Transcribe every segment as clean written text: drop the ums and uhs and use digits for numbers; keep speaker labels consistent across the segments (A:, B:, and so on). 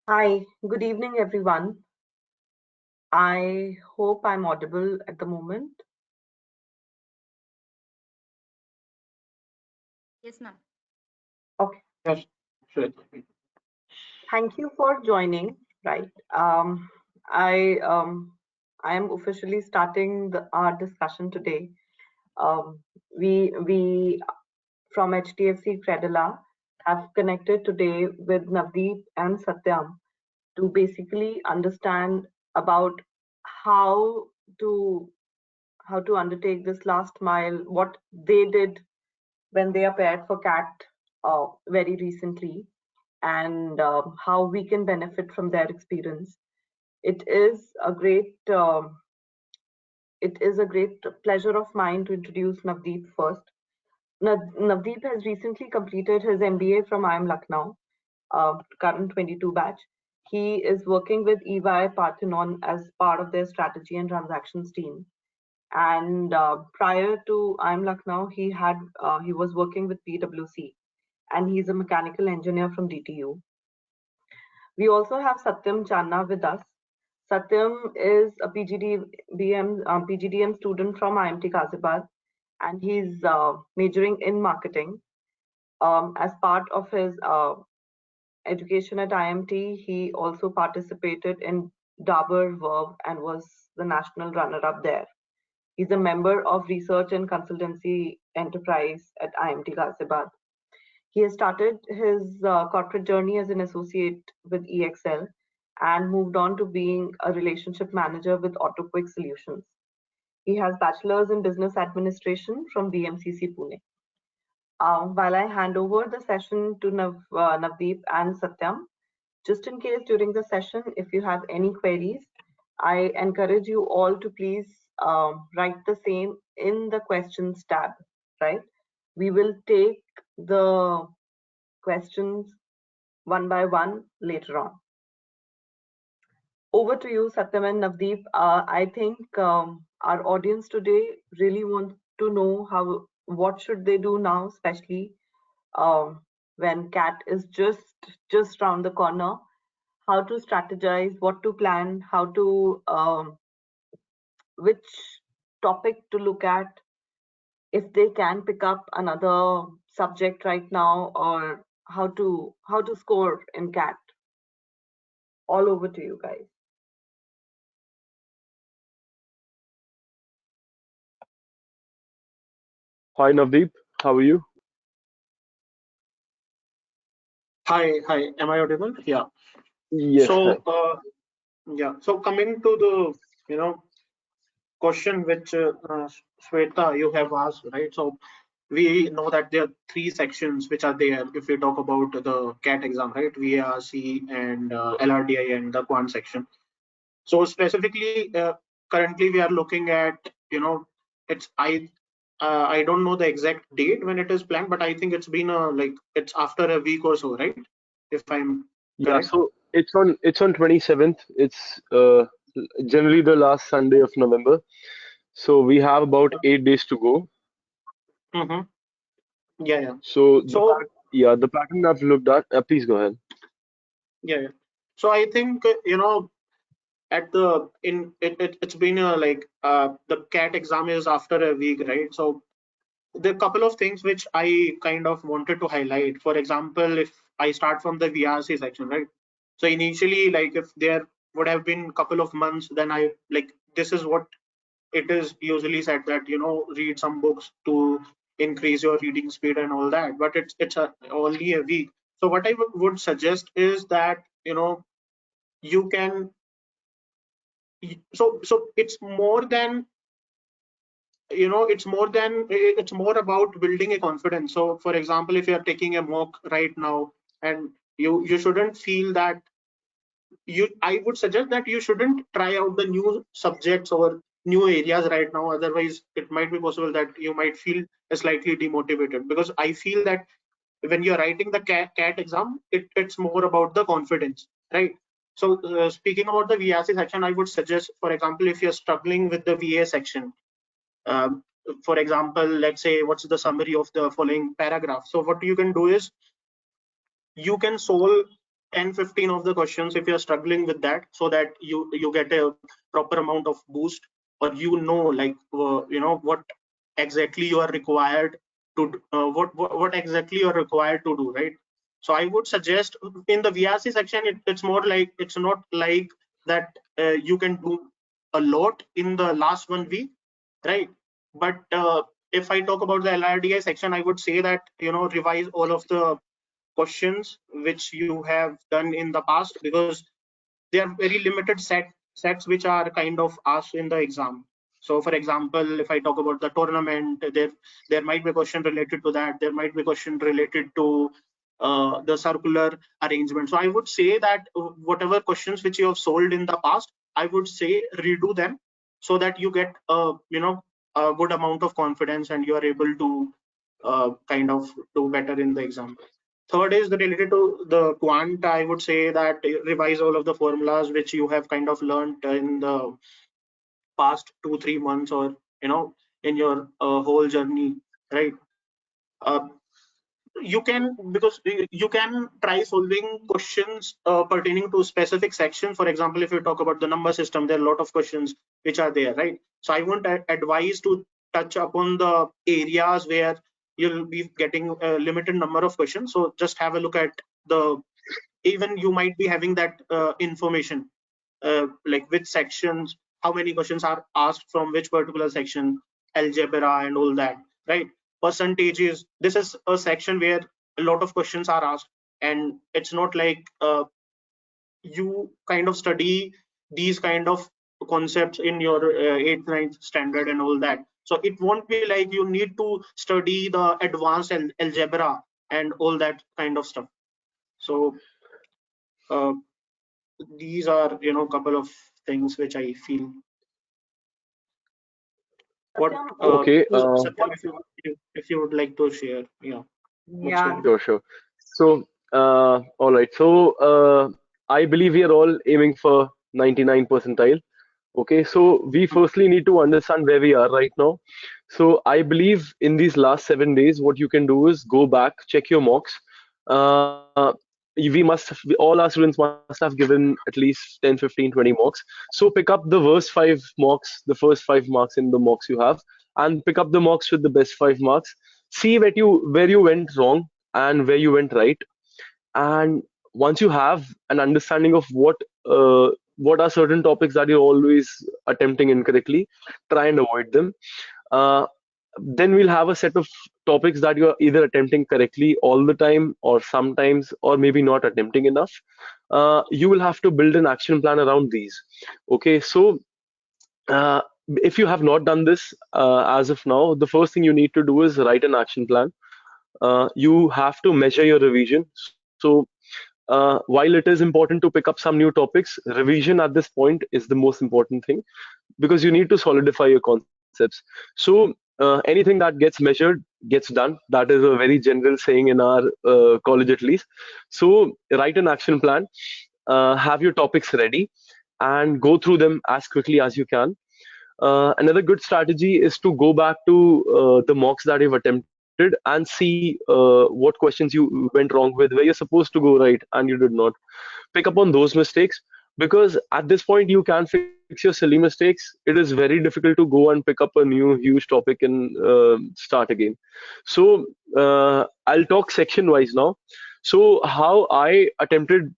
A: Hi, good evening, everyone. I hope I'm audible at the moment.
B: Yes, ma'am.
A: Okay,
C: Yes, sure.
A: thank you for joining. Right, I I am officially starting our discussion today. We from HDFC Credila have connected today with Navdeep and Satyam to basically understand about how to how to undertake this last mile, what they did when they appeared for CAT very recently, and how we can benefit from their experience. It is a great it is a great pleasure of mine to introduce Navdeep first. Navdeep has recently completed his MBA from IIM Lucknow, current 22 batch. He is working with EY Parthenon as part of their strategy and transactions team. And prior to IIM Lucknow, he was working with PwC, and he's a mechanical engineer from DTU. We also have Satyam Channa with us. Satyam is a PGDM student from IMT Ghaziabad, and he's majoring in marketing. As part of his education at IMT, he also participated in Dabur Verve and was the national runner-up there. He's a member of research and consultancy enterprise at IMT Ghaziabad. He has started his corporate journey as an associate with EXL and moved on to being a relationship manager with AutoQuick Solutions. He has bachelor's in business administration from BMCC Pune. While I hand over the session to Navdeep and Satyam, just in case during the session, if you have any queries, I encourage you all to please write the same in the questions tab, right? We will take the questions one by one later on. Over to you, Satyam and Navdeep. I think our audience today really wants to know what should they do now, especially when CAT is just round the corner. How to strategize, what to plan, how to which topic to look at, if they can pick up another subject right now, or how to score in CAT. All over to you guys.
D: Hi Navdeep, how are you?
C: Hi. Am I audible? Yeah.
D: Yes, hi.
C: So coming to the question which Shweta you have asked, right? So we know that there are three sections which are there if we talk about the CAT exam, right? VARC and LRDI and the quant section. So specifically, currently we are looking at it's I don't know the exact date when it is planned, but I think it's been it's after a week or so, right? If I'm
D: Yeah,
C: correct.
D: so it's on 27th. It's generally the last Sunday of November. So we have about 8 days to go.
C: Mm-hmm. Yeah.
D: So
C: So
D: the pattern I've looked at. Please go ahead.
C: yeah. So I think at the it's been the CAT exam is after a week, right? So there are a couple of things which I kind of wanted to highlight. For example, if I start from the VRC section, right? So initially, like if there would have been a couple of months, then I this is what it is usually said that read some books to increase your reading speed and all that. But only a week. So what I would suggest is that you can so it's more about building a confidence. So for example, if you're taking a mock right now and you shouldn't feel that I would suggest that you shouldn't try out the new subjects or new areas right now. Otherwise it might be possible that you might feel slightly demotivated, because I feel that when you're writing the CAT exam, it's more about the confidence, right? So speaking about the VRC section, I would suggest, for example, if you're struggling with the VA section, um, for example, let's say what's the summary of the following paragraph. So what you can do is you can solve 10-15 of the questions if you're struggling with that, so that you get a proper amount of boost, or like what exactly you are required to what exactly you're required to do, right? So I would suggest in the VRC section, it's more like, it's not like that you can do a lot in the last 1 week, right? But if I talk about the LRDI section, I would say that revise all of the questions which you have done in the past, because there are very limited sets which are kind of asked in the exam. So for example, if I talk about the tournament, there might be a question related to that, there might be a question related to the circular arrangement. So I would say that whatever questions which you have solved in the past, I would say redo them, so that you get a good amount of confidence and you are able to kind of do better in the exam. Third is related to the quant. I would say that revise all of the formulas which you have kind of learned in the past 2-3 months, or in your whole journey, right? Uh, you can, because you can try solving questions pertaining to specific sections. For example, if you talk about the number system, there are a lot of questions which are there, right? So I won't advise to touch upon the areas where you'll be getting a limited number of questions. So just have a look at the, even you might be having that information, like which sections, how many questions are asked from which particular section, algebra and all that, right? Percentages, this is a section where a lot of questions are asked, and it's not like you kind of study these kind of concepts in your 8th 9th standard and all that. So it won't be like you need to study the advanced algebra and all that kind of stuff. So uh, these are couple of things which I feel. What
D: Okay.
C: Satyam, if you would like to share, what's
A: Yeah,
C: your
D: Sure. So, all right. So, I believe we are all aiming for 99 percentile. Okay. So, we firstly need to understand where we are right now. So, I believe in these last 7 days, what you can do is go back, check your mocks. Uh, all our students must have given at least 10, 15, 20 mocks. So, pick up the worst five mocks, the first 5 marks in the mocks you have, and pick up the mocks with the best 5 marks. See where you went wrong and where you went right. And once you have an understanding of what are certain topics that you're always attempting incorrectly, try and avoid them. uh, then we'll have a set of topics that you're either attempting correctly all the time, or sometimes, or maybe not attempting enough. You will have to build an action plan around these. Okay, so uh, if you have not done this as of now, the first thing you need to do is write an action plan. You have to measure your revision. So while it is important to pick up some new topics, revision at this point is the most important thing, because you need to solidify your concepts. So anything that gets measured gets done. That is a very general saying in our college, at least. So write an action plan, have your topics ready, and go through them as quickly as you can. Another good strategy is to go back to the mocks that you've attempted and see what questions you went wrong with, where you're supposed to go right and you did not. Pick up on those mistakes, because at this point you can fix your silly mistakes. It is very difficult to go and pick up a new huge topic and start again. So I'll talk section wise now. So how I attempted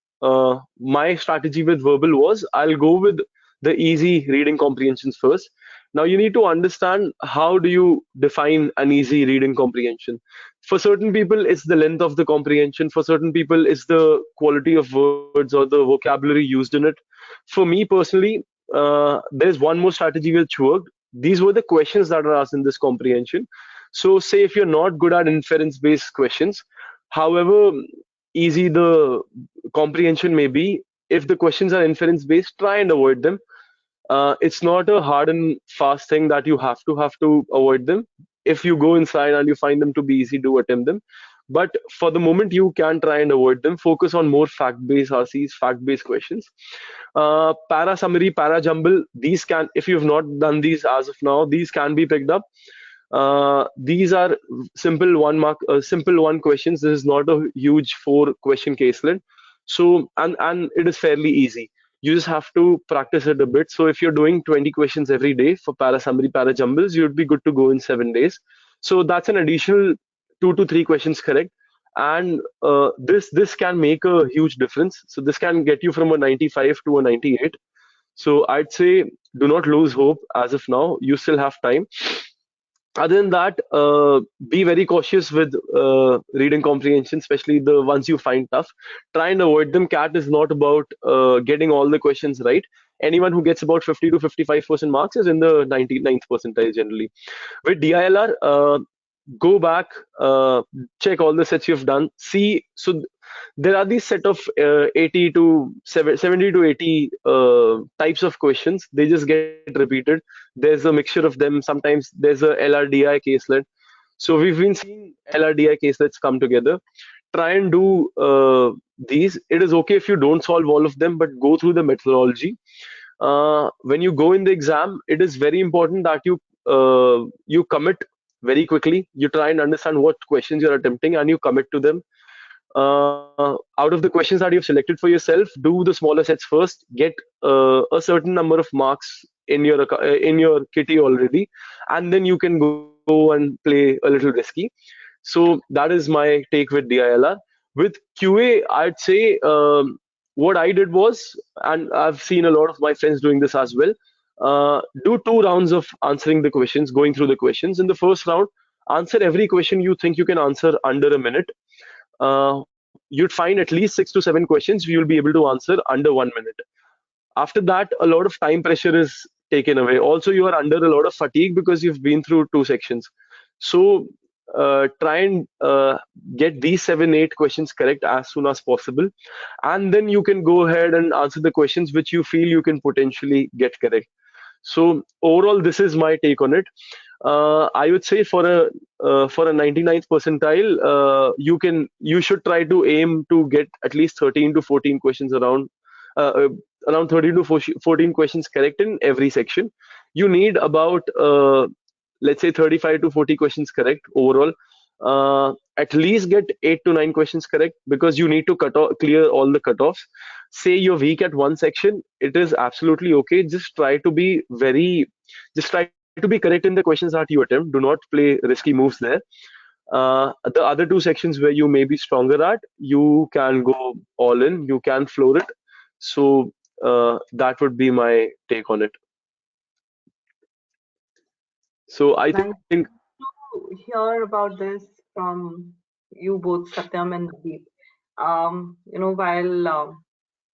D: my strategy with verbal was, I'll go with the easy reading comprehensions first. Now you need to understand, how do you define an easy reading comprehension? For certain people, it's the length of the comprehension. For certain people, it's the quality of words or the vocabulary used in it. For me personally, there's one more strategy which worked. These were the questions that are asked in this comprehension. So say if you're not good at inference based questions, however easy the comprehension may be, if the questions are inference based, try and avoid them. It's not a hard and fast thing that you have to avoid them. If you go inside and you find them to be easy, do attempt them. But for the moment, you can try and avoid them. Focus on more fact-based RCs, fact-based questions. Para summary, para jumble, these can, if you've not done these as of now, these can be picked up. These are simple one questions. This is not a huge 4 question caselet. So and it is fairly easy. You just have to practice it a bit. So if you're doing 20 questions every day for para summary, para jumbles, you'd be good to go in 7 days. So that's an additional 2 to 3 questions correct, and this can make a huge difference. So this can get you from a 95 to a 98. So I'd say do not lose hope as of now. You still have time. Other than that, be very cautious with reading comprehension, especially the ones you find tough. Try and avoid them. CAT is not about getting all the questions right. Anyone who gets about 50 to 55% marks is in the 99th percentile generally. With DILR, go back, check all the sets you've done. See, so there are these set of 80 to 70 to 80 types of questions. They just get repeated. There's a mixture of them. Sometimes there's a LRDI caselet. So we've been seeing LRDI caselets come together. Try and do these. It is okay if you don't solve all of them, but go through the methodology. When you go in the exam, it is very important that you commit very quickly. You try and understand what questions you're attempting and you commit to them. Out of the questions that you've selected for yourself, do the smaller sets first. Get a certain number of marks in your kitty already, and then you can go and play a little risky. So that is my take with DILR. With QA, I'd say what I did was, and I've seen a lot of my friends doing this as well. Do 2 rounds of answering the questions, going through the questions. In the first round, answer every question you think you can answer under a minute. You'd find at least 6 to 7 questions you'll be able to answer under 1 minute. After that, a lot of time pressure is taken away. Also, you are under a lot of fatigue because you've been through 2 sections. So try and get these 7, 8 questions correct as soon as possible, and then you can go ahead and answer the questions which you feel you can potentially get correct. So overall, this is my take on it. I would say for a 99th percentile, you should try to aim to get at least 13 to 14 questions uh, around 13 to 14 questions correct in every section. You need about let's say 35 to 40 questions correct overall. At least get 8 to 9 questions correct because you need to clear all the cutoffs. Say you're weak at one section, it is absolutely okay. Just try to be correct in the questions that you attempt. Do not play risky moves there. The other 2 sections where you may be stronger at, you can go all in, you can floor it. So that would be my take on it. So I
A: Nice
D: think
A: to hear about this from you both, Satyam and Deep. While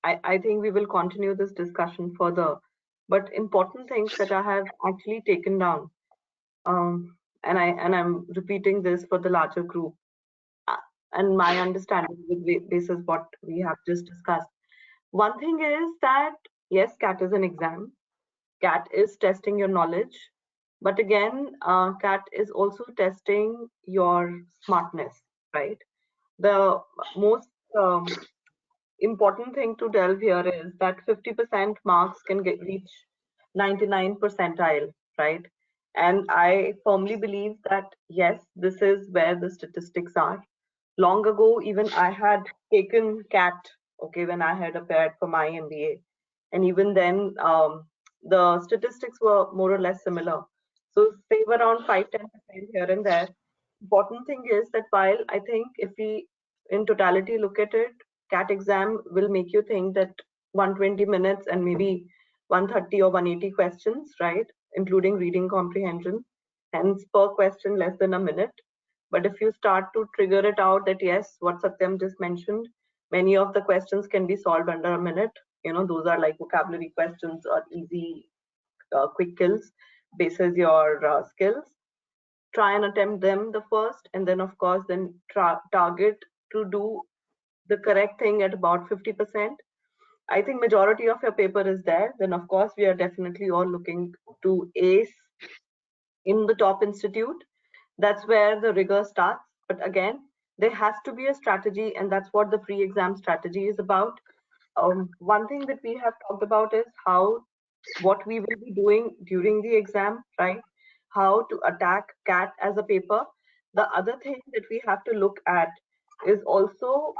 A: I think we will continue this discussion further, but important things that I have actually taken down, and I'm repeating this for the larger group, uh, and my understanding with basis what we have just discussed. One thing is that yes, CAT is an exam. CAT is testing your knowledge, but again, CAT is also testing your smartness, right? The most important thing to delve here is that 50% marks can reach 99 percentile, right? And I firmly believe that yes, this is where the statistics are. Long ago, even I had taken CAT, okay, when I had applied for my MBA. And even then, the statistics were more or less similar. So save around 5-10% here and there. Important thing is that while I think if we in totality look at it, CAT exam will make you think that 120 minutes and maybe 130 or 180 questions, right? Including reading comprehension. Hence per question less than a minute. But if you start to trigger it out that yes, what Satyam just mentioned, many of the questions can be solved under a minute. Those are like vocabulary questions or easy, quick kills, bases your skills. Try and attempt them the first, and then of course, then target to do the correct thing at about 50%. I think majority of your paper is there. Then of course, we are definitely all looking to ace in the top institute. That's where the rigor starts. But again, there has to be a strategy, and that's what the pre-exam strategy is about. One thing that we have talked about is what we will be doing during the exam, right? How to attack CAT as a paper. The other thing that we have to look at is also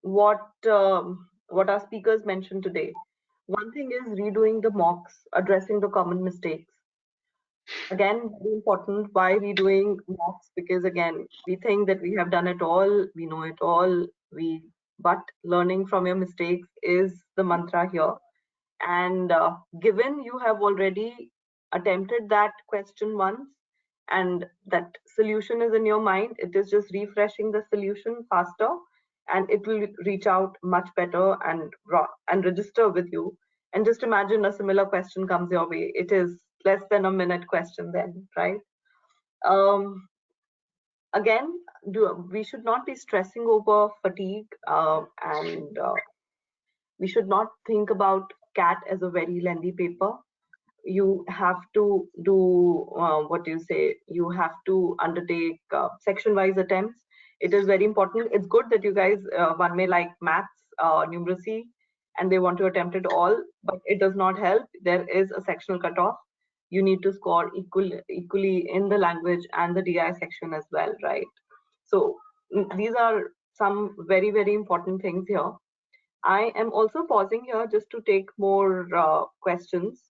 A: what our speakers mentioned today. One thing is redoing the mocks, addressing the common mistakes. Again, very important. Why redoing mocks? Because again, we think that we have done it all, we know it all, but learning from your mistakes is the mantra here. And given you have already attempted that question once and that solution is in your mind, it is just refreshing the solution faster and it will reach out much better and register with you. And just imagine a similar question comes your way. It is less than a minute question then, right? Um, Again, we should not be stressing over fatigue and we should not think about CAT as a very lengthy paper. You have to do what do you say? You have to undertake section-wise attempts. It is very important. It's good that you guys, one may like maths, numeracy, and they want to attempt it all, but it does not help. There is a sectional cutoff. You need to score equally in the language and the DI section as well, right? So these are some very, very important things here. I am also pausing here just to take more questions,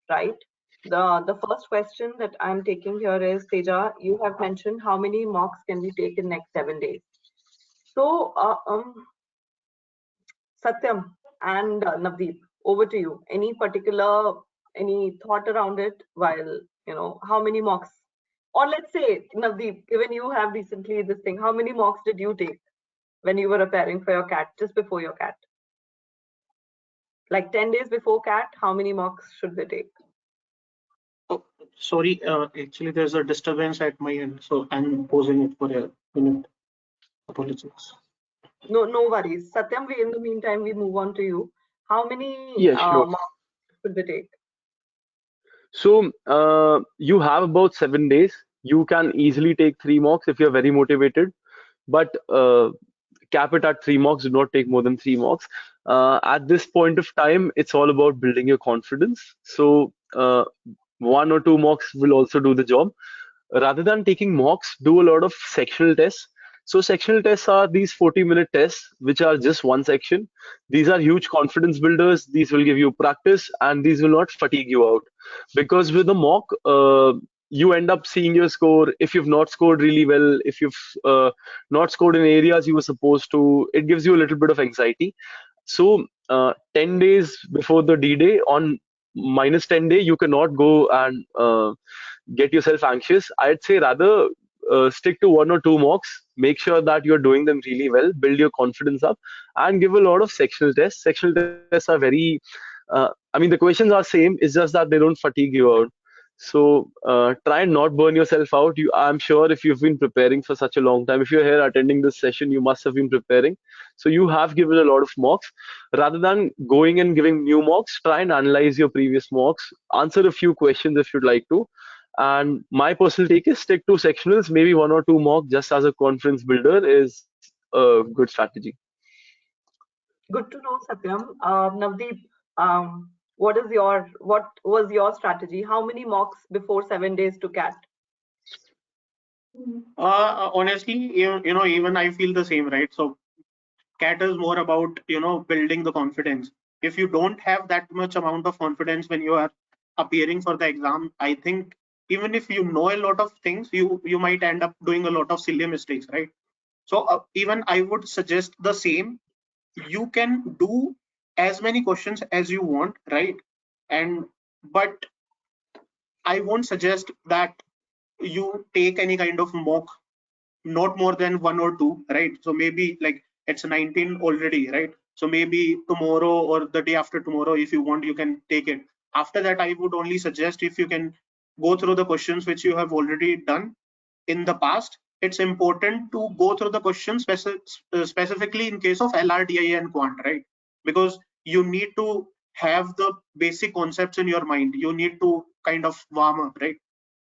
A: right? The first question that I'm taking here is, Teja, you have mentioned how many mocks can we take in next 7 days? So, Satyam and Navdeep, over to you. Any thought around it while, how many mocks? Or let's say, Navdeep, given you have recently this thing, how many mocks did you take when you were preparing for your CAT, just before your CAT? Like 10 days before CAT, how many mocks should they take?
C: Oh, sorry, actually there's a disturbance at my end, so I'm pausing it for a minute. Apologies.
A: No worries. Satyam, in the meantime, we move on to you. How many
D: Yeah, sure.
A: mocks should they take?
D: So you have about 7 days. You can easily take 3 mocks if you're very motivated, but cap it at 3 mocks. Do not take more than 3 mocks. At this point of time, it's all about building your confidence. So 1 or 2 mocks will also do the job. Rather than taking mocks, do a lot of sectional tests. So sectional tests are these 40-minute tests, which are just one section. These are huge confidence builders. These will give you practice, and these will not fatigue you out. Because with a mock, you end up seeing your score. If you've not scored really well, if you've not scored in areas you were supposed to, it gives you a little bit of anxiety. So 10 days before the D-Day, on minus 10 day, you cannot go and get yourself anxious. I'd say rather stick to 1 or 2 mocks, make sure that you're doing them really well, build your confidence up, and give a lot of sectional tests. Sectional tests are very, I mean, the questions are same, it's just that they don't fatigue you out. So try and not burn yourself out. I'm sure if you've been preparing for such a long time, if you're here attending this session, you must have been preparing. So you have given a lot of mocks. Rather than going and giving new mocks, try and analyze your previous mocks, answer a few questions if you'd like to. And my personal take is stick to sectionals, maybe 1 or 2 mock just as a confidence builder is a good strategy.
A: Good to know, Satyam. Navdeep, what was your strategy? How many mocks before 7 days to CAT?
C: Honestly, even I feel the same, right? So CAT is more about, building the confidence. If you don't have that much amount of confidence when you are appearing for the exam, I think even if you know a lot of things, you might end up doing a lot of silly mistakes, right? So even I would suggest the same. You can do as many questions as you want, right? But I won't suggest that you take any kind of mock, not more than 1 or 2, right? So maybe like it's 19 already, right? So maybe tomorrow or the day after tomorrow, if you want, you can take it. After that, I would only suggest if you can go through the questions which you have already done in the past. It's important to go through the questions specifically in case of LRDI and quant, right? Because you need to have the basic concepts in your mind. You need to kind of warm up, right?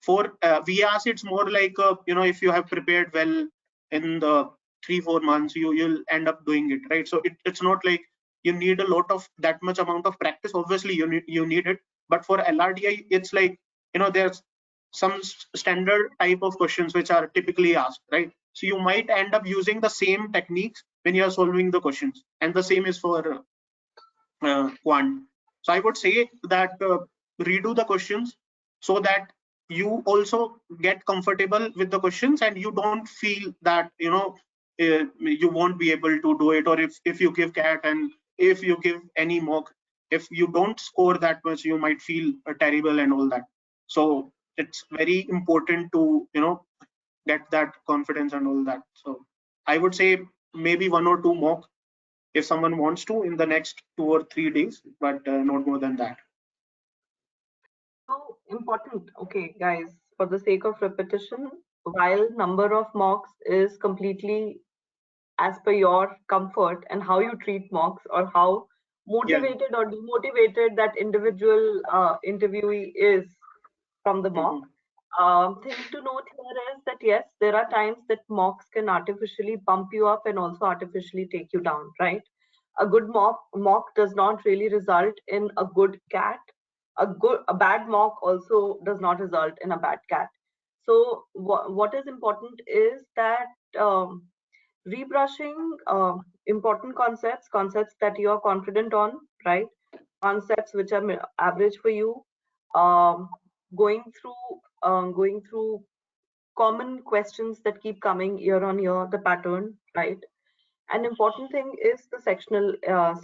C: For VRs, it's more like if you have prepared well in the 3-4 months, you'll end up doing it, right? So it's not like you need a lot of that much amount of practice. Obviously you need it, but for LRDI, it's like there's some standard type of questions which are typically asked, right? So you might end up using the same techniques when you are solving the questions, and the same is for quant. So I would say that redo the questions so that you also get comfortable with the questions and you don't feel that you won't be able to do it, or if you give cat and if you give any mock, if you don't score that much, you might feel terrible and all that. So it's very important to get that confidence and all that. So I would say maybe 1 or 2 mock if someone wants to in the next 2 or 3 days, but not more than that.
A: So important. Okay, guys, for the sake of repetition, while number of mocks is completely as per your comfort and how you treat mocks, or how
C: Yeah.
A: motivated or demotivated that individual interviewee is from the mock. Thing to note here is that yes, there are times that mocks can artificially bump you up and also artificially take you down, right? A good mock does not really result in a good cat. A bad mock also does not result in a bad cat. So what is important is that rebrushing important concepts that you are confident on, right? Concepts which are average for you, um, going through common questions that keep coming year on year, the pattern, right? An important thing is the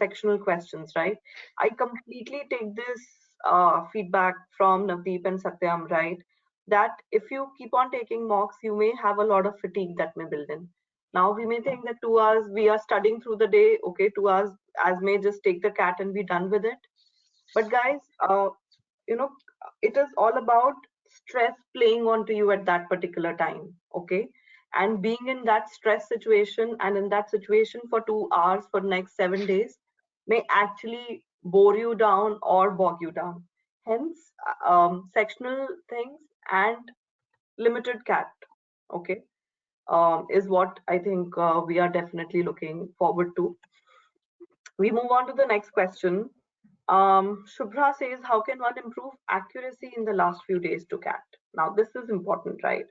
A: sectional questions, right? I completely take this feedback from Navdeep and Satyam, right? That if you keep on taking mocks, you may have a lot of fatigue that may build in. Now we may think that 2 hours we are studying through the day, okay, 2 hours as may just take the cat and be done with it. But guys, you know, it is all about stress playing onto you at that particular time, okay? And being in that stress situation and in that situation for 2 hours for next 7 days may actually bore you down or bog you down. Hence, sectional things and limited cat, okay, is what I think we are definitely looking forward to. We move on to the next question. Shubhra says, how can one improve accuracy in the last few days to cat? Now, this is important, right?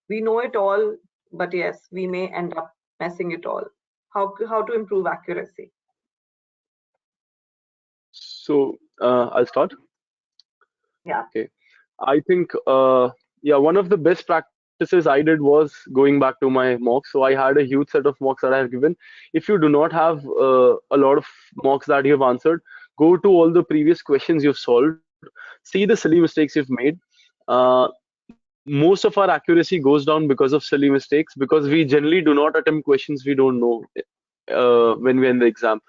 A: We know it all, but yes, we may end up messing it all. How to improve accuracy?
D: So I'll start.
A: Yeah.
D: Okay. I think yeah, one of the best practices I did was going back to my mocks. So I had a huge set of mocks that I have given. If you do not have a lot of mocks that you have answered, go to all the previous questions you've solved, see the silly mistakes you've made. Uh, Most of our accuracy goes down because of silly mistakes, because we generally do not attempt questions we don't know when we're in the exam.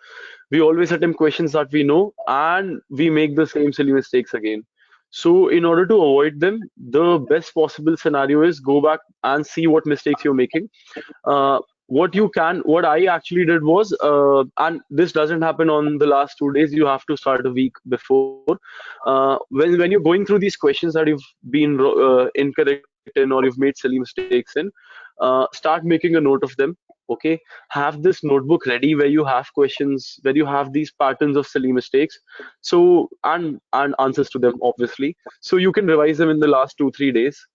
D: We always attempt questions that we know and we make the same silly mistakes again. So in order to avoid them, the best possible scenario is go back and see what mistakes you're making. What I actually did was, and this doesn't happen on the last 2 days, you have to start a week before. When you're going through these questions that you've been incorrect in or you've made silly mistakes in, start making a note of them. Okay, have this notebook ready where you have questions, where you have these patterns of silly mistakes, so and answers to them, obviously, so you can revise them in the last 2-3 days.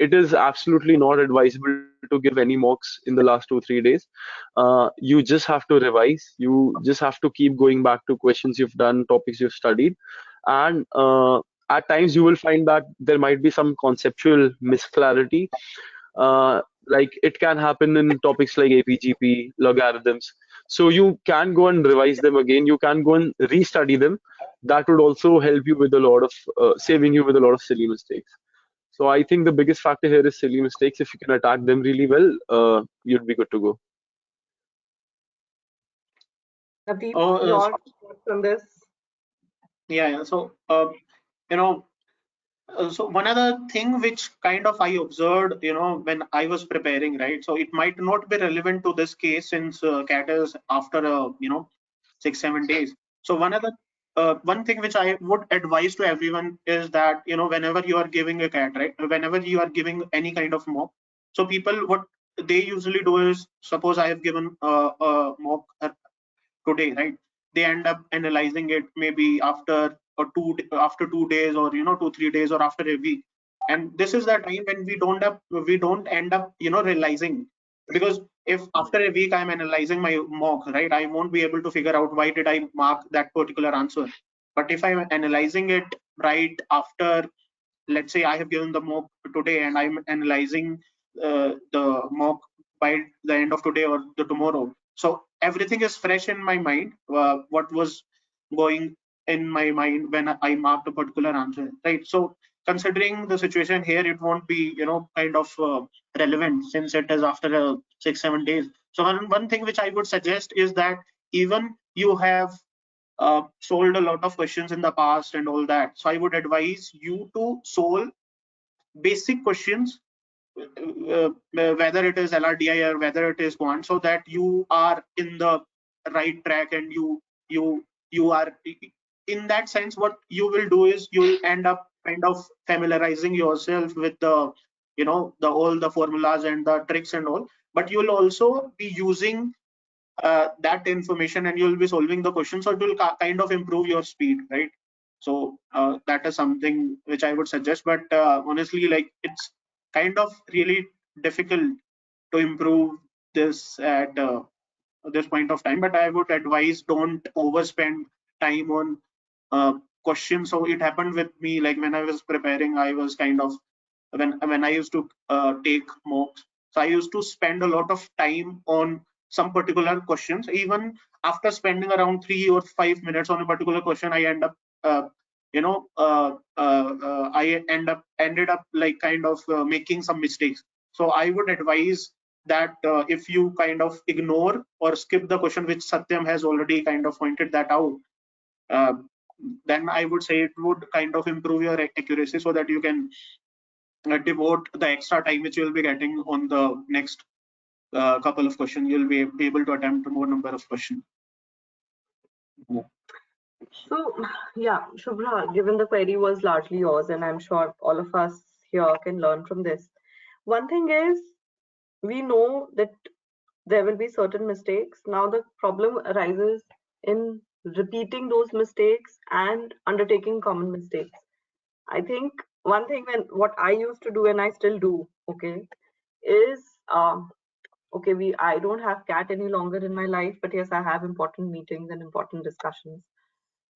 D: It is absolutely not advisable to give any mocks in the last 2-3 days. You just have to revise. You just have to keep going back to questions you've done, topics you've studied, and at times you will find that there might be some conceptual misclarity. Like it can happen in topics like APGP, logarithms. So you can go and revise them again. You can go and restudy them. That would also help you with a lot of saving you with a lot of silly mistakes. So I think the biggest factor here is silly mistakes. If you can attack them really well, you'd be good to go.
A: Navdeep,
C: Oh,
A: your thoughts on this?
C: yeah. So so one other thing which kind of I observed, when I was preparing, right? So it might not be relevant to this case since cat is after 6-7 days. So one thing which I would advise to everyone is that whenever you are giving a cat, right? Whenever you are giving any kind of mock, so people what they usually do is, suppose I have given a mock today, right? They end up analyzing it maybe after 2 days, or 2-3 days, or after a week. And this is the time when we don't end up realizing Because if after a week I'm analyzing my mock, right, I won't be able to figure out why did I mark that particular answer. But if I'm analyzing it right after, let's say I have given the mock today and I'm analyzing the mock by the end of today or the tomorrow, so everything is fresh in my mind, what was going in my mind when I marked a particular answer, right? So considering the situation here, it won't be, kind of relevant since it is after 6-7 days. So one thing which I would suggest is that even you have solved a lot of questions in the past and all that, so I would advise you to solve basic questions, whether it is LRDI or whether it is quant, so that you are in the right track and you are in that sense. What you will do is you'll end up kind of familiarizing yourself with the all the formulas and the tricks and all, but you'll also be using that information and you'll be solving the question, so it will kind of improve your speed, right? So that is something which I would suggest, but honestly, like, it's kind of really difficult to improve this at this point of time. But I would advise, don't overspend time on questions. So it happened with me, like when I was preparing, I was kind of, when I used to take mocks, so I used to spend a lot of time on some particular questions. Even after spending around 3 or 5 minutes on a particular question, I end up ended up like kind of making some mistakes. So I would advise that if you kind of ignore or skip the question which Satyam has already kind of pointed that out, uh, then I would say it would kind of improve your accuracy, so that you can devote the extra time which you will be getting on the next couple of questions. You'll be able to attempt more number of questions.
A: So, yeah, Shubhra, given the query was largely yours, and I'm sure all of us here can learn from this. One thing is, we know that there will be certain mistakes. Now, the problem arises in repeating those mistakes and undertaking common mistakes. I think one thing, when what I used to do and I still do, okay, is okay, I don't have cat any longer in my life, but yes, I have important meetings and important discussions.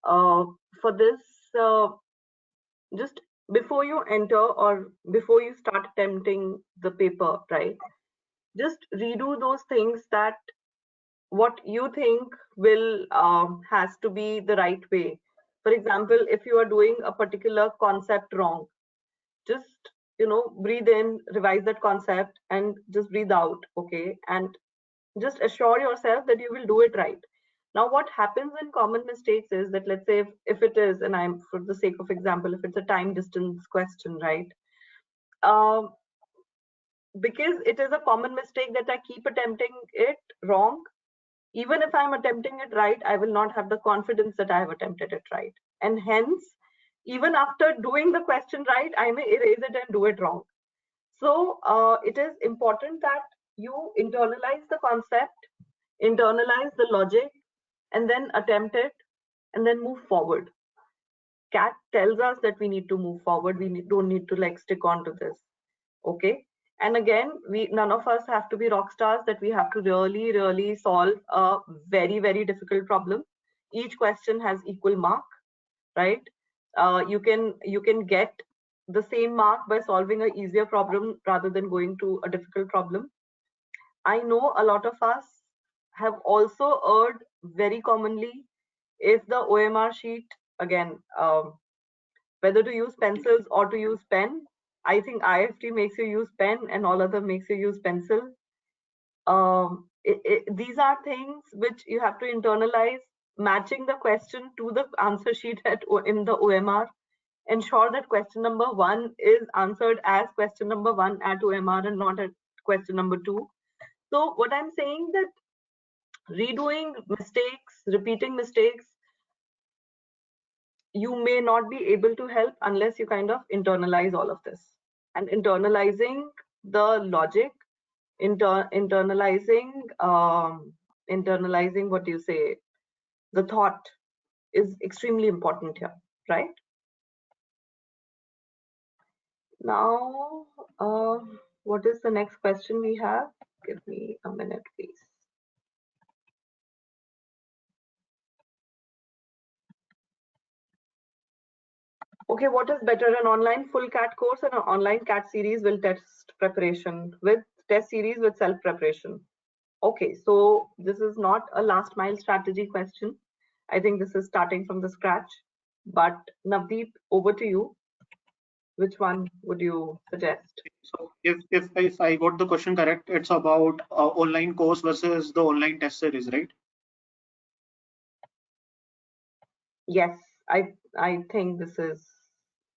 A: For this, just before you enter or before you start attempting the paper, right? Just redo those things that what you think will has to be the right way. For example, if you are doing a particular concept wrong, just breathe in, revise that concept, and just breathe out, okay? And just assure yourself that you will do it right. Now, what happens in common mistakes is that, let's say, if it is, and I'm for the sake of example, if it's a time distance question, right? um, because it is a common mistake that I keep attempting it wrong, even if I'm attempting it right, I will not have the confidence that I have attempted it right. And hence, even after doing the question right, I may erase it and do it wrong. So it is important that you internalize the concept, internalize the logic, and then attempt it, and then move forward. CAT tells us that we need to move forward. Don't need to like stick on to this. Okay. And again, none of us have to be rock stars that we have to really solve a very difficult problem. Each question has equal mark, right? You can get the same mark by solving an easier problem rather than going to a difficult problem. I know a lot of us have also erred very commonly if the OMR sheet, again, whether to use pencils or to use pen. I think IFT makes you use pen and all other makes you use pencil. These are things which you have to internalize, matching the question to the answer sheet in the OMR. Ensure that question number 1 is answered as question number 1 at OMR and not at question number 2. So what I'm saying, that redoing mistakes, repeating mistakes, you may not be able to help unless you kind of internalize all of this. And internalizing the logic, internalizing what do you say, the thought is extremely important here, right? Now, what is the next question we have? Give me a minute, please. Okay, what is better, an online full CAT course and an online CAT series with test preparation, with test series with self-preparation? Okay, so this is not a last mile strategy question. I think this is starting from the scratch. But Navdeep, over to you. Which one would you suggest?
C: So if I got the question correct, it's about online course versus the online test series, right?
A: Yes, I think this is,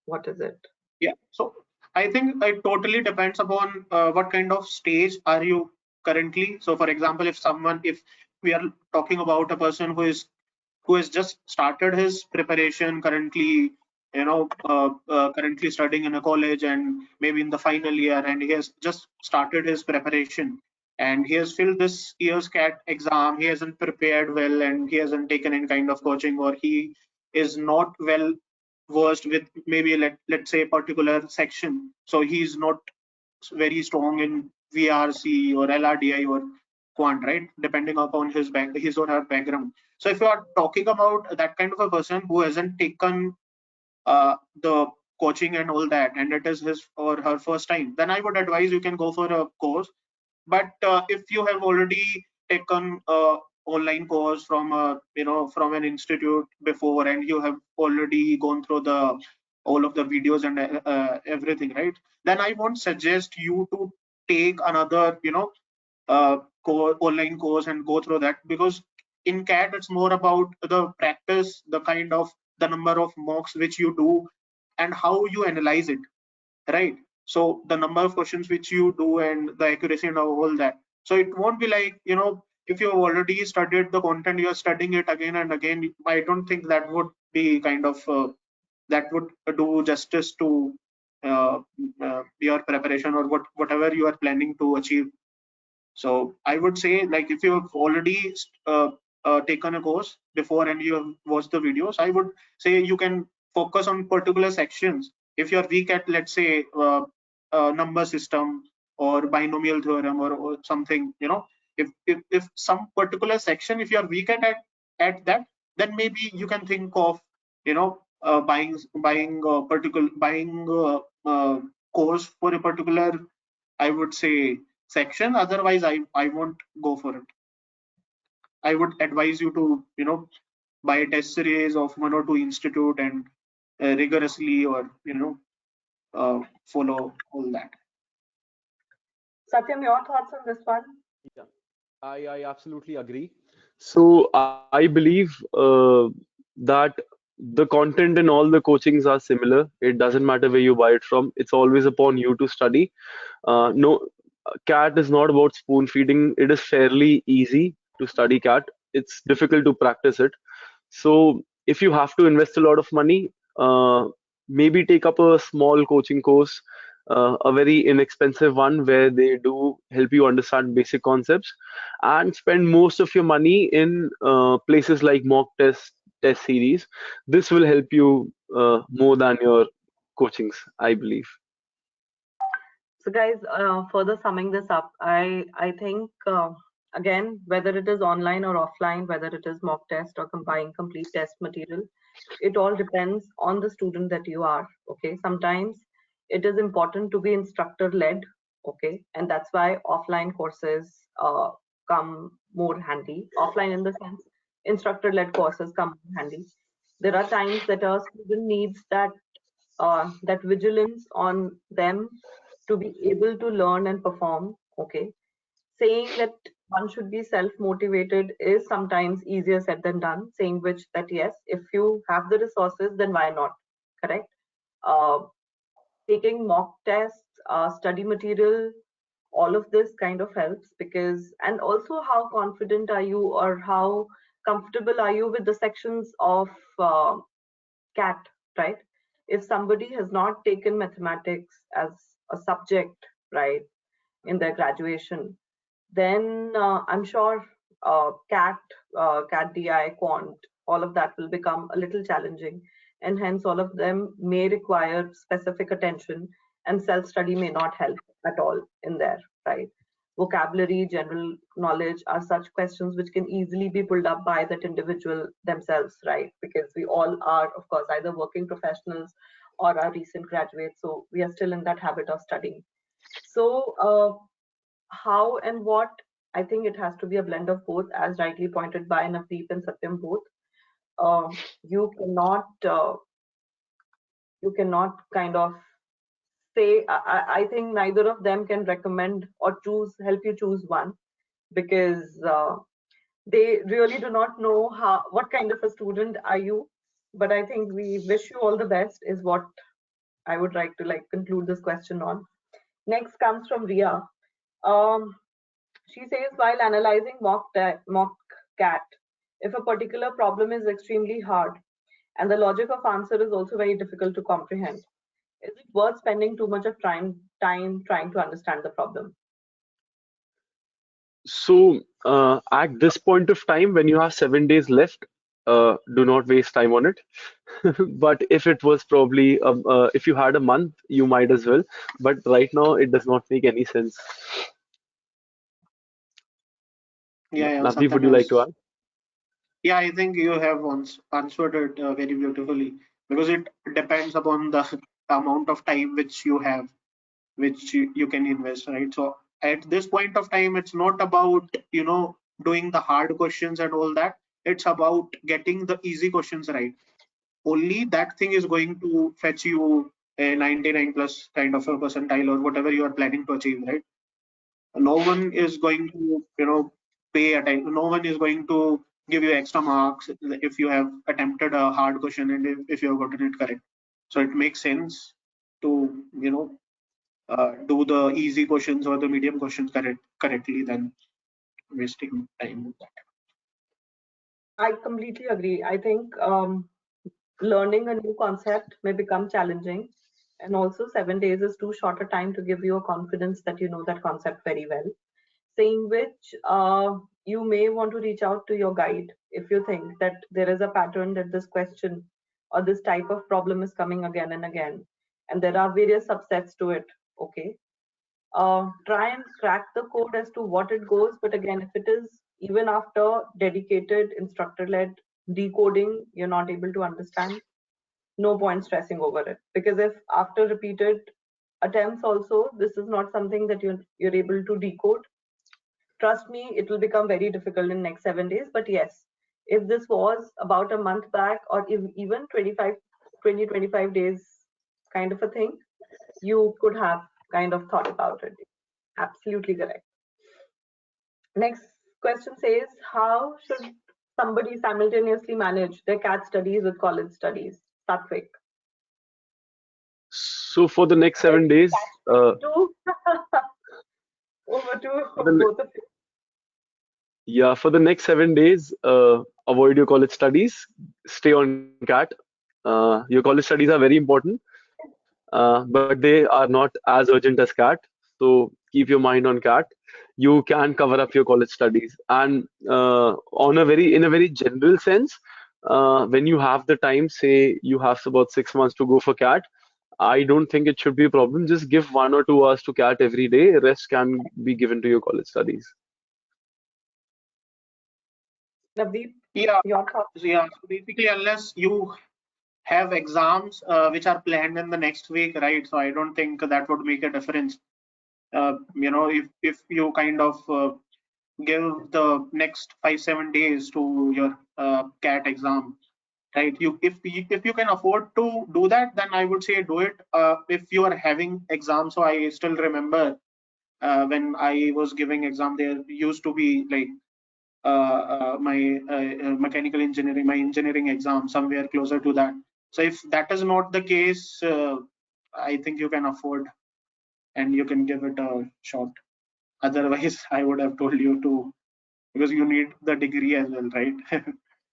A: what is it?
C: Yeah. So I think it totally depends upon what kind of stage are you currently. So for example, if we are talking about a person who has just started his preparation currently, currently studying in a college and maybe in the final year, and he has just started his preparation and he has filled this year's CAT exam. He hasn't prepared well and he hasn't taken any kind of coaching, or he is not well versed with maybe let's say a particular section. So he's not very strong in VRC or LRDI or quant, right? Depending upon his or her background. So if you are talking about that kind of a person who hasn't taken the coaching and all that, and it is his or her first time, then I would advise you can go for a course. But if you have already taken a online course from from an institute before, and you have already gone through the all of the videos and everything, right? Then I won't suggest you to take another online course and go through that, because in CAT it's more about the practice, the number of mocks which you do and how you analyze it, right? So the number of questions which you do and the accuracy and all that. So it won't be like, if you have already studied the content, you are studying it again and again. I don't think that would be that would do justice to your preparation or whatever you are planning to achieve. So I would say, like, if you have already taken a course before and you have watched the videos, I would say you can focus on particular sections. If you're weak at, let's say, number system or binomial theorem or something, if some particular section, if you're weak at that, then maybe you can think of, buying a particular course for a particular, I would say, section. Otherwise, I won't go for it. I would advise you to buy a test series of 1 or 2 institute and rigorously, or follow all that.
A: Satyam, your thoughts on this one?
D: Yeah, I absolutely agree. So I believe that the content in all the coachings are similar. It doesn't matter where you buy it from. It's always upon you to study. No, CAT is not about spoon feeding. It is fairly easy to study CAT. It's difficult to practice it. So if you have to invest a lot of money, maybe take up a small coaching course, a very inexpensive one where they do help you understand basic concepts, and spend most of your money in places like mock test series. This will help you more than your coachings, I believe.
A: So guys, further summing this up, I think again, whether it is online or offline, whether it is mock test or combining complete test material, it all depends on the student that you are. Okay, sometimes it is important to be instructor led. Okay, and that's why offline courses come more handy. Offline in the sense, instructor led courses come handy. There are times that a student needs that vigilance on them to be able to learn and perform. Okay, saying that one should be self motivated is sometimes easier said than done. Saying which, that yes, if you have the resources, then why not? Correct. uh, Taking mock tests, study material, all of this kind of helps, because, and also how confident are you, or how comfortable are you with the sections of CAT, right? If somebody has not taken mathematics as a subject, right, in their graduation, then I'm sure CAT DI, quant, all of that will become a little challenging, and hence all of them may require specific attention, and self-study may not help at all in there, right? vocabulary, general knowledge are such questions which can easily be pulled up by that individual themselves, right? Because we all are, of course, either working professionals or are recent graduates, so we are still in that habit of studying. So, how and what? I think it has to be a blend of both, as rightly pointed by Navdeep and Satyam both. Uh, you cannot kind of say. I think neither of them can recommend or help you choose one, because they really do not know what kind of a student are you. But I think we wish you all the best is what I would like to conclude this question on. Next comes from Ria. Um, she says, while analyzing mock cat, if a particular problem is extremely hard and the logic of answer is also very difficult to comprehend, is it worth spending too much of time trying to understand the problem?
D: So at this point of time, when you have 7 days left, do not waste time on it. But if it was probably if you had a month, you might as well. But right now, it does not make any sense.
C: Yeah,
D: Navdeep, would
C: Satyam
D: you like to
C: has.
D: add?
C: Yeah, I think you have once answered it very beautifully, because it depends upon the amount of time which you have, which you can invest, right? So at this point of time, it's not about, doing the hard questions and all that. It's about getting the easy questions right. Only that thing is going to fetch you a 99 plus kind of a percentile or whatever you are planning to achieve, right? No one is going to, pay attention. No one is going to give you extra marks if you have attempted a hard question and if you have gotten it correct. So it makes sense to, do the easy questions or the medium questions correctly than wasting time.
A: I completely agree. I think learning a new concept may become challenging, and also 7 days is too short a time to give you a confidence that you know that concept very well. Saying which, you may want to reach out to your guide if you think that there is a pattern that this question or this type of problem is coming again and again, and there are various subsets to it. Okay, try and crack the code as to what it goes. But again, if it is even after dedicated instructor led decoding, you're not able to understand, no point stressing over it. Because if after repeated attempts also, this is not something that you're able to decode, trust me, it will become very difficult in next 7 days. But yes, if this was about a month back, or if even 25 days kind of a thing, you could have kind of thought about it. Absolutely correct. Next question says, how should somebody simultaneously manage their CAT studies with college studies? Satvik.
D: So for the next 7 days,
A: Two. Over to
D: for the
A: both of you.
D: yeah, for the next 7 days, avoid your college studies. Stay on CAT. Your college studies are very important, but they are not as urgent as CAT. So keep your mind on CAT. You can cover up your college studies, and in a very general sense, when you have the time, say you have about 6 months to go for CAT, I don't think it should be a problem. Just give 1 or 2 hours to CAT every day. Rest can be given to your college studies.
A: Navdeep,
C: Yeah,
A: your thoughts?
C: yeah. So basically, unless you have exams which are planned in the next week, right? So I don't think that would make a difference. If you kind of give the next 5-7 days to your CAT exam, right? If you can afford to do that, then I would say do it. If you are having exams, so I still remember when I was giving exam, there used to be like my mechanical engineering, my engineering exam somewhere closer to that. So if that is not the case, I think you can afford and you can give it a shot. Otherwise, I would have told you to, because you need the degree as well, right?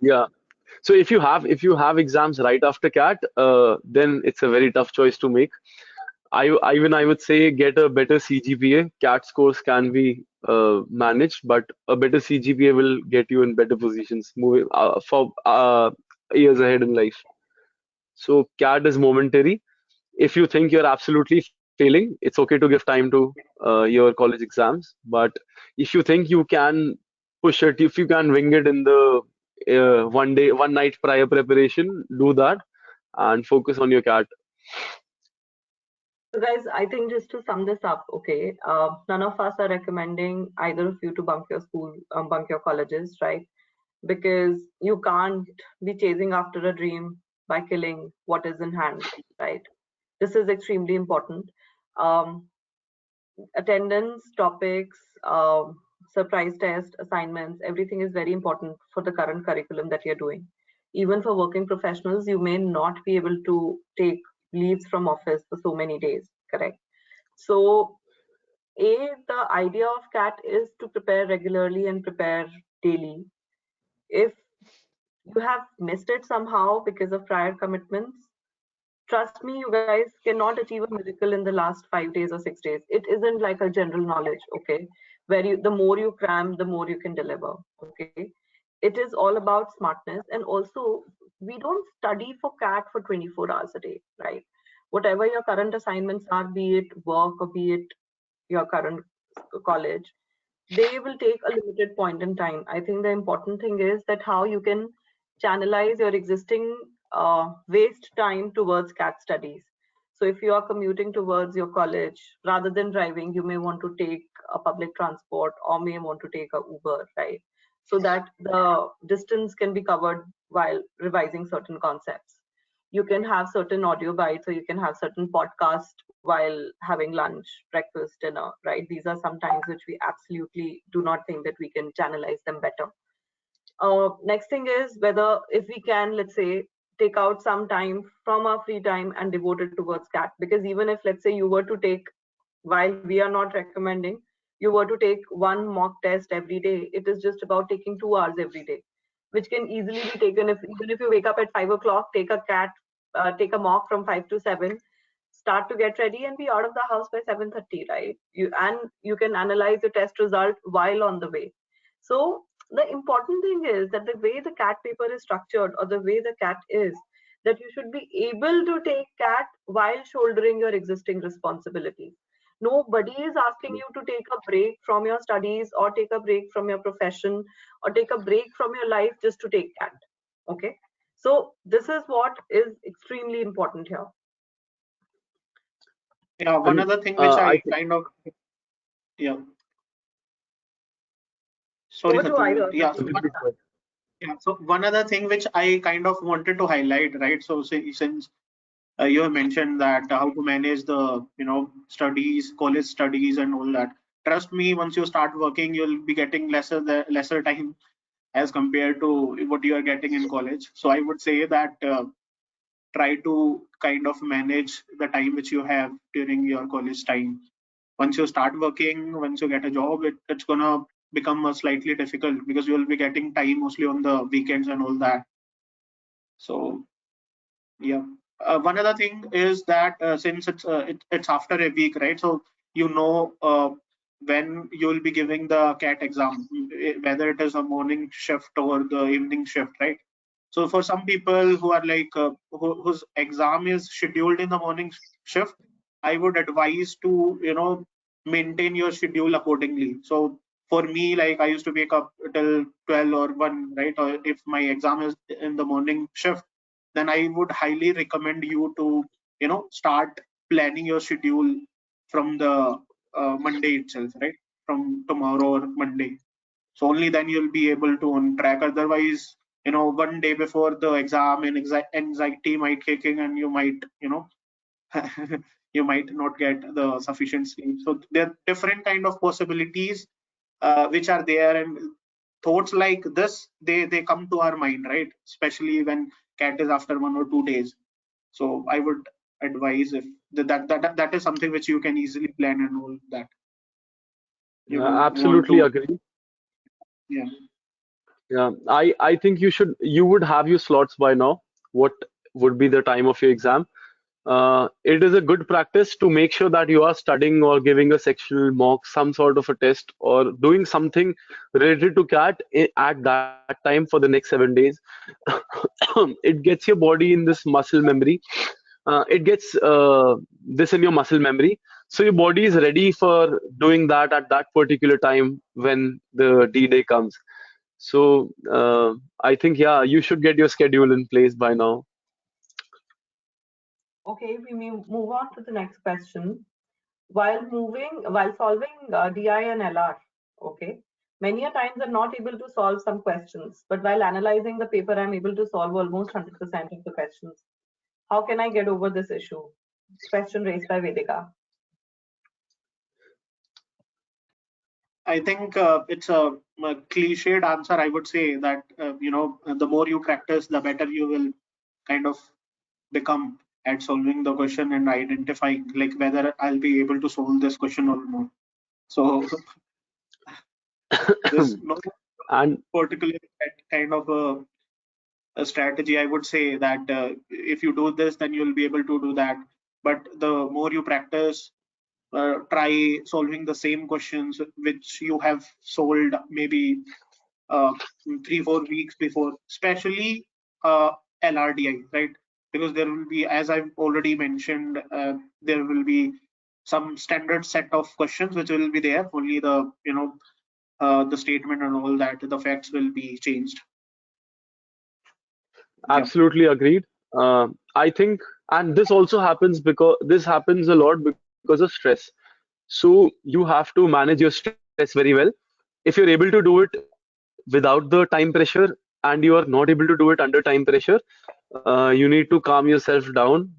D: Yeah. So if you have exams right after CAT, then it's a very tough choice to make. I would say get a better CGPA. CAT scores can be managed, but a better CGPA will get you in better positions moving for years ahead in life. So CAT is momentary. If you think you're absolutely failing. It's okay to give time to your college exams, but if you think you can push it, if you can wing it in the one night prior preparation, do that and focus on your CAT.
A: So guys, I think just to sum this up, okay, none of us are recommending either of you to bunk your school, bunk your colleges, right? Because you can't be chasing after a dream by killing what is in hand, right? This is extremely important. Um, Attendance, topics, surprise test, assignments, everything is very important for the current curriculum that you're doing. Even for working professionals, you may not be able to take leaves from office for so many days, correct? So, the idea of CAT is to prepare regularly and prepare daily. If you have missed it somehow because of prior commitments, trust me, you guys cannot achieve a miracle in the last 5 days or 6 days. It isn't like a general knowledge, okay, where the more you cram, the more you can deliver, okay. It is all about smartness. And also, we don't study for CAT for 24 hours a day, right? Whatever your current assignments are, be it work or be it your current college, they will take a limited point in time. I think the important thing is that how you can channelize your existing waste time towards CAT studies. So if you are commuting towards your college, rather than driving, you may want to take a public transport or may want to take a Uber, right? So that the distance can be covered while revising certain concepts. You can have certain audio bites or you can have certain podcasts while having lunch, breakfast, dinner, right? These are some times which we absolutely do not think that we can channelize them better. Next thing is whether if we can, let's say, take out some time from our free time and devote it towards CAT. Because even if, let's say, you were to take, while we are not recommending, you were to take one mock test every day, it is just about taking 2 hours every day, which can easily be taken if even if you wake up at 5 o'clock, take a CAT, take a mock from 5 to 7, start to get ready and be out of the house by 7:30, right? You can analyze your test result while on the way. So the important thing is that the way the CAT paper is structured or the way the CAT is, that you should be able to take CAT while shouldering your existing responsibilities. Nobody is asking you to take a break from your studies or take a break from your profession or take a break from your life just to take CAT. Okay. So this is what is extremely important here.
C: Yeah, one
D: And
C: other thing which
D: I
C: I
D: think
C: kind of, yeah, sorry,
A: Over to
C: Satya.
A: either.
C: Yeah, so yeah, so one other thing which I kind of wanted to highlight, right? So since you have mentioned that how to manage the studies, college studies, and all that. Trust me, once you start working, you'll be getting lesser time as compared to what you are getting in college. So I would say that try to kind of manage the time which you have during your college time. Once you start working, once you get a job, it's gonna become slightly difficult because you'll be getting time mostly on the weekends and all that. So yeah. One other thing is that since it's after a week, right? So when you'll be giving the CAT exam, whether it is a morning shift or the evening shift, right? So for some people who are like whose exam is scheduled in the morning shift, I would advise to maintain your schedule accordingly. So for me, like I used to wake up till 12 or 1, right? Or if my exam is in the morning shift, then I would highly recommend you to start planning your schedule from the Monday itself, right? From tomorrow or Monday. So only then you'll be able to on track. Otherwise, one day before the exam, and anxiety might kick in, and you might you might not get the sufficient sleep. So there are different kind of possibilities which are there, and thoughts like this they come to our mind, right? Especially when CAT is after 1 or 2 days. So I would advise if that is something which you can easily plan and all that. You don't want
D: absolutely
C: to,
D: agree.
C: yeah.
D: Yeah, I think you would have your slots by now. What would be the time of your exam? It is a good practice to make sure that you are studying or giving a sectional mock, some sort of a test, or doing something related to CAT at that time for the next 7 days. It gets your body in this muscle memory it gets this in your muscle memory. So your body is ready for doing that at that particular time when the D-Day comes. So I think, yeah, you should get your schedule in place by now.
A: Okay, we move on to the next question. While solving DI and LR, okay, many a times I'm not able to solve some questions, but while analyzing the paper, I'm able to solve almost 100% of the questions. How can I get over this issue? Question raised by Vedika.
C: I think it's a cliched answer. I would say that the more you practice, the better you will kind of become at solving the question and identifying like whether I'll be able to solve this question or not. So there's no
D: And
C: particular kind of a strategy. I would say that if you do this, then you'll be able to do that. But the more you practice, try solving the same questions which you have solved maybe uh, 3-4 weeks before, especially LRDI, right? Because there will be, as I've already mentioned, there will be some standard set of questions which will be there. Only the statement and all that, the facts will be changed. Yeah.
D: absolutely agreed. I think, and this also happens because this happens a lot because of stress. So you have to manage your stress very well. If you're able to do it without the time pressure and you are not able to do it under time pressure, you need to calm yourself down.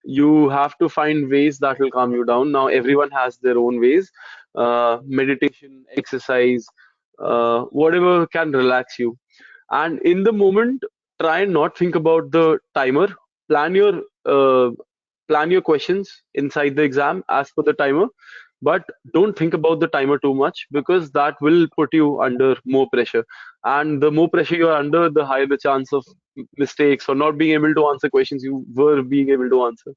D: You have to find ways that will calm you down. Now, everyone has their own ways. Meditation, exercise, whatever can relax you. And in the moment, try and not think about the timer. Plan your uh, plan your questions inside the exam as per the timer, but don't think about the timer too much because that will put you under more pressure. And the more pressure you are under, the higher the chance of mistakes or not being able to answer questions you were being able to answer.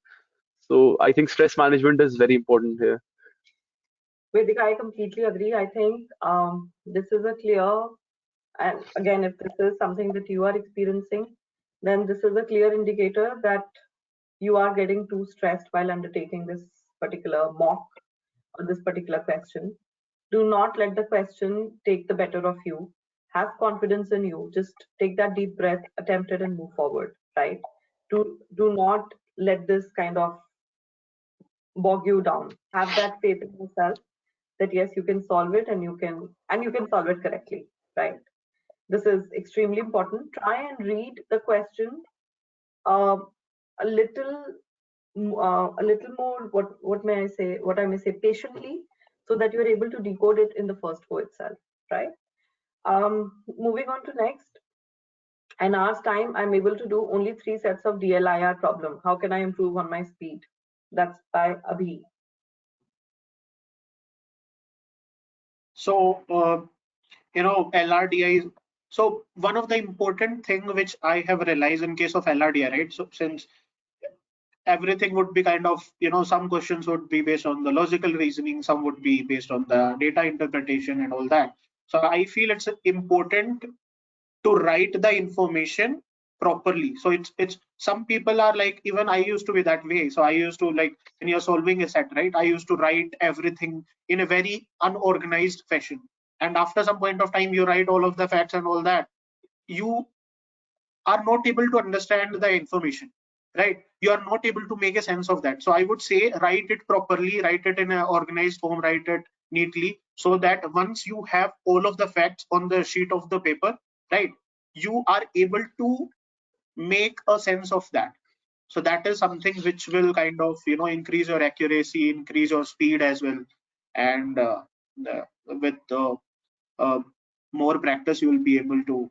D: So I think stress management is very important here.
A: Vedika, I completely agree. I think this is a clear, and again, if this is something that you are experiencing, then this is a clear indicator that you are getting too stressed while undertaking this particular mock or this particular question. Do not let the question take the better of you. Have confidence in you. Just take that deep breath, attempt it, and move forward, right? Do not let this kind of bog you down. Have that faith in yourself that yes, you can solve it, and you can solve it correctly, right? This is extremely important. Try and read the question uh, a little a little more, what may I say, what I may say, patiently, so that you're able to decode it in the first go itself, right? Moving on to next. An hour's time, I'm able to do only 3 sets of DLIR problem. How can I improve on my speed? That's by Abhi.
C: So LRDI. So one of the important thing which I have realized in case of LRDI, right? So since everything would be kind of, some questions would be based on the logical reasoning, some would be based on the data interpretation and all that. So I feel it's important to write the information properly. So it's some people are like, even I used to be that way. So I used to, like, when you're solving a set, right, I used to write everything in a very unorganized fashion, and after some point of time you write all of the facts and all that, you are not able to understand the information, right? You are not able to make a sense of that. So I would say write it properly, write it in an organized form, write it neatly, so that once you have all of the facts on the sheet of the paper, right, you are able to make a sense of that. So that is something which will kind of increase your accuracy, increase your speed as well. And with uh, more practice you will be able to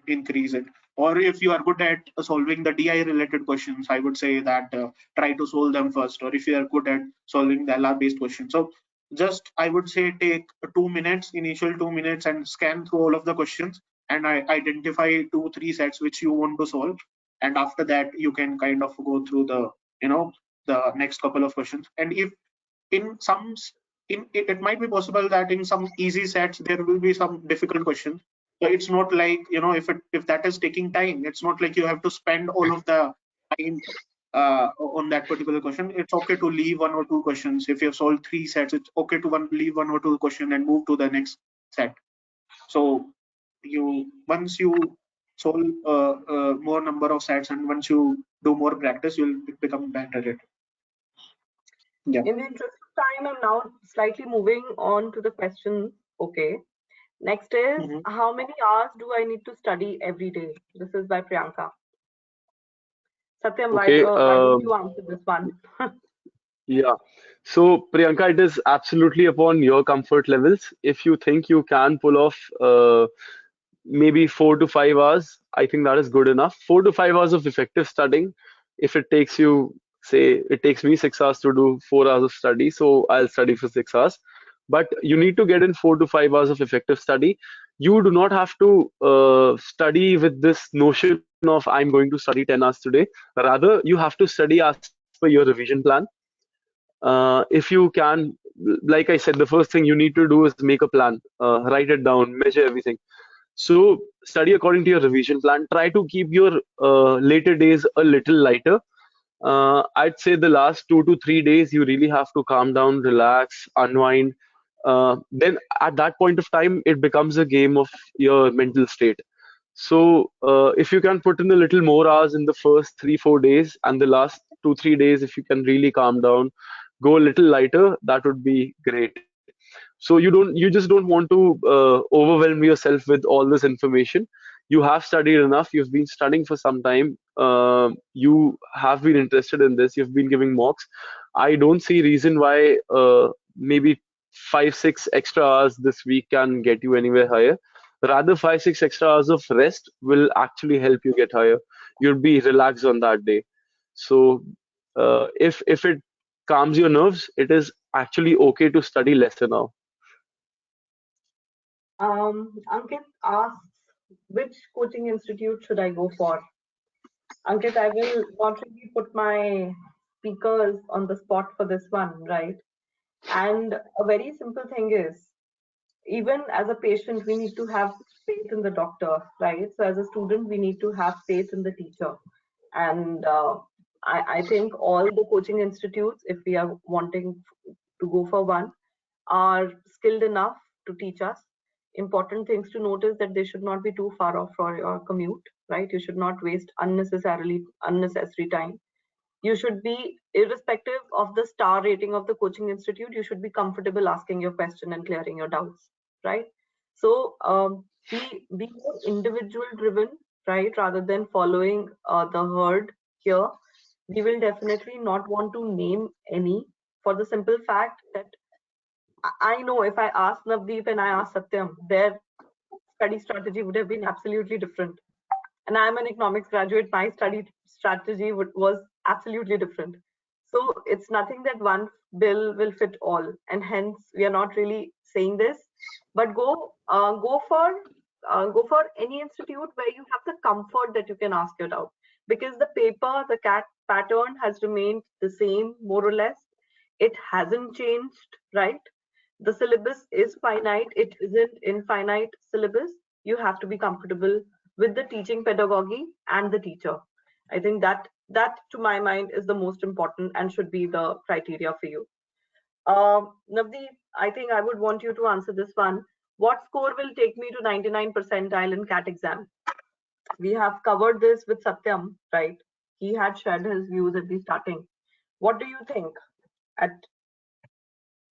C: increase it. Or if you are good at solving the DI related questions, I would say that try to solve them first. Or if you are good at solving the LR based questions, so just I would say take 2 minutes, initial 2 minutes, and scan through all of the questions and identify 2-3 sets which you want to solve. And after that you can kind of go through the next couple of questions. And if in some it might be possible that in some easy sets there will be some difficult questions. So it's not like, if that is taking time, it's not like you have to spend all of the time on that particular question. It's okay to leave 1 or 2 questions. If you've solved 3 sets, it's okay to leave 1 or 2 questions and move to the next set. So once you solve more number of sets and once you do more practice, you'll become better at it. Yeah.
A: In the interest of time, I'm now slightly moving on to the questions. Okay. Next is, how many hours do I need to study every day? This is by Priyanka. Satyam,
D: Okay.
A: why don't you answer this one?
D: Yeah. So, Priyanka, it is absolutely upon your comfort levels. If you think you can pull off maybe 4 to 5 hours, I think that is good enough. 4 to 5 hours of effective studying. If it takes you, say, it takes me 6 hours to do 4 hours of study, so I'll study for 6 hours. But you need to get in 4 to 5 hours of effective study. You do not have to study with this notion of I'm going to study 10 hours today. Rather, you have to study as per your revision plan. If you can, like I said, the first thing you need to do is make a plan, write it down, measure everything. So study according to your revision plan. Try to keep your later days a little lighter. I'd say the last 2 to 3 days you really have to calm down, relax, unwind. Then at that point of time, it becomes a game of your mental state. So if you can put in a little more hours in the first 3 4 days, and the last 2 3 days, if you can really calm down, go a little lighter, that would be great. So you just don't want to overwhelm yourself with all this information. You have studied enough. You've been studying for some time. You have been interested in this. You've been giving mocks. I don't see reason why maybe 5 6 extra hours this week can get you anywhere higher. Rather, 5 6 extra hours of rest will actually help you get higher. You'll be relaxed on that day. So if it calms your nerves, it is actually okay to study lesser now.
A: Ankit asks, which coaching institute should I go for? Ankit, I will not really put my speakers on the spot for this one, right? And a very simple thing is, even as a patient, we need to have faith in the doctor, right? So as a student, we need to have faith in the teacher. And I think all the coaching institutes, if we are wanting to go for one, are skilled enough to teach us. Important things to notice that they should not be too far off for your commute, right? You should not waste unnecessary time. You should be, irrespective of the star rating of the coaching institute, you should be comfortable asking your question and clearing your doubts, right? So be more individual driven, right, rather than following the herd here. We will definitely not want to name any, for the simple fact that I know if I ask Navdeep and I ask Satyam, their study strategy would have been absolutely different. And I'm an economics graduate, my study strategy was absolutely different. So it's nothing that one bill will fit all, and hence we are not really saying this. But go for any institute where you have the comfort that you can ask your doubt, because the paper, the cat pattern has remained the same more or less. It hasn't changed, right? The syllabus is finite. It isn't infinite syllabus. You have to be comfortable with the teaching pedagogy and the teacher. I think that to my mind is the most important and should be the criteria for you. Navdeep, I think I would want you to answer this one. What score will take me to 99 percentile in CAT exam? We have covered this with Satyam, right? He had shared his views at the starting. What do you think? At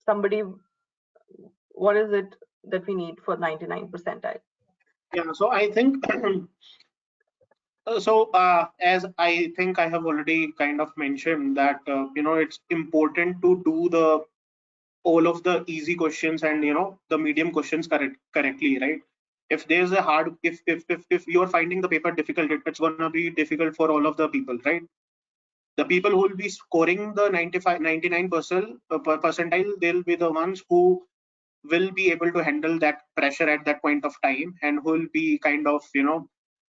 A: somebody, what is it that we need for 99 percentile?
C: Yeah, so I think as I think I have already kind of mentioned that it's important to do the all of the easy questions and the medium questions correctly, right? If there's a hard, if you're finding the paper difficult, it's gonna be difficult for all of the people, right? The people who will be scoring the 95 99% percentile, they'll be the ones who will be able to handle that pressure at that point of time, and who will be kind of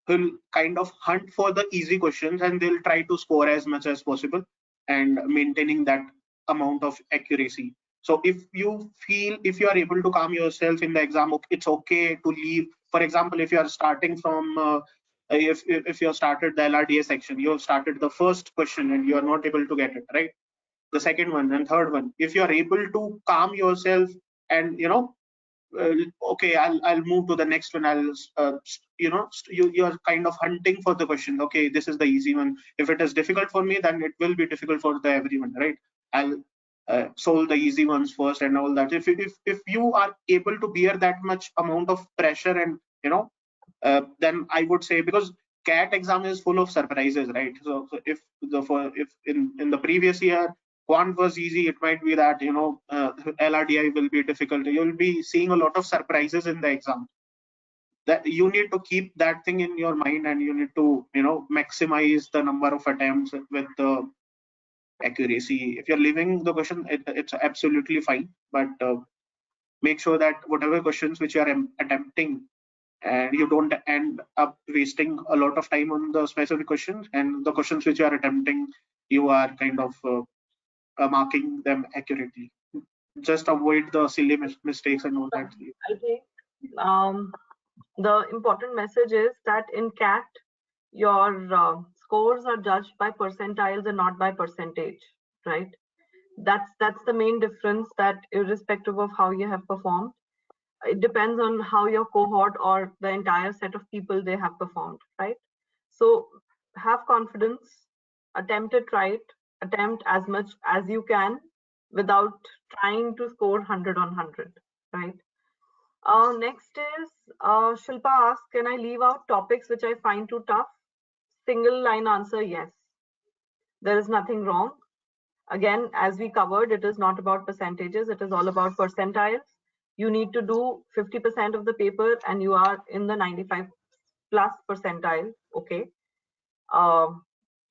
C: who'll kind of hunt for the easy questions, and they'll try to score as much as possible and maintaining that amount of accuracy. So if you feel, if you are able to calm yourself in the exam, it's okay to leave. For example, if you are starting from if you have started the LRDA section, you have started the first question and you are not able to get it right, the second one and third one, if you are able to calm yourself and okay, I'll move to the next one. You're kind of hunting for the question. Okay, this is the easy one. If it is difficult for me, then it will be difficult for the everyone, right? I'll solve the easy ones first and all that. If you are able to bear that much amount of pressure and then I would say, because CAT exam is full of surprises, right? So if in the previous year quant was easy, it might be that LRDI will be difficult. You'll be seeing a lot of surprises in the exam. That you need to keep that thing in your mind, and you need to maximize the number of attempts with the accuracy. If you're leaving the question, it's absolutely fine, but make sure that whatever questions which you are attempting, and you don't end up wasting a lot of time on the specific questions, and the questions which you are attempting, you are kind of marking them accurately. Just avoid the silly mistakes and all that.
A: I think the important message is that in CAT, your scores are judged by percentiles and not by percentage, right? That's the main difference, that irrespective of how you have performed, it depends on how your cohort or the entire set of people they have performed, right? So have confidence, attempt it right, attempt as much as you can without trying to score 100 on 100, right? Next is Shilpa asks, can I leave out topics which I find too tough? Single line answer, yes. There is nothing wrong. Again, as we covered, it is not about percentages, it is all about percentiles. You need to do 50% of the paper and you are in the 95 plus percentile, okay?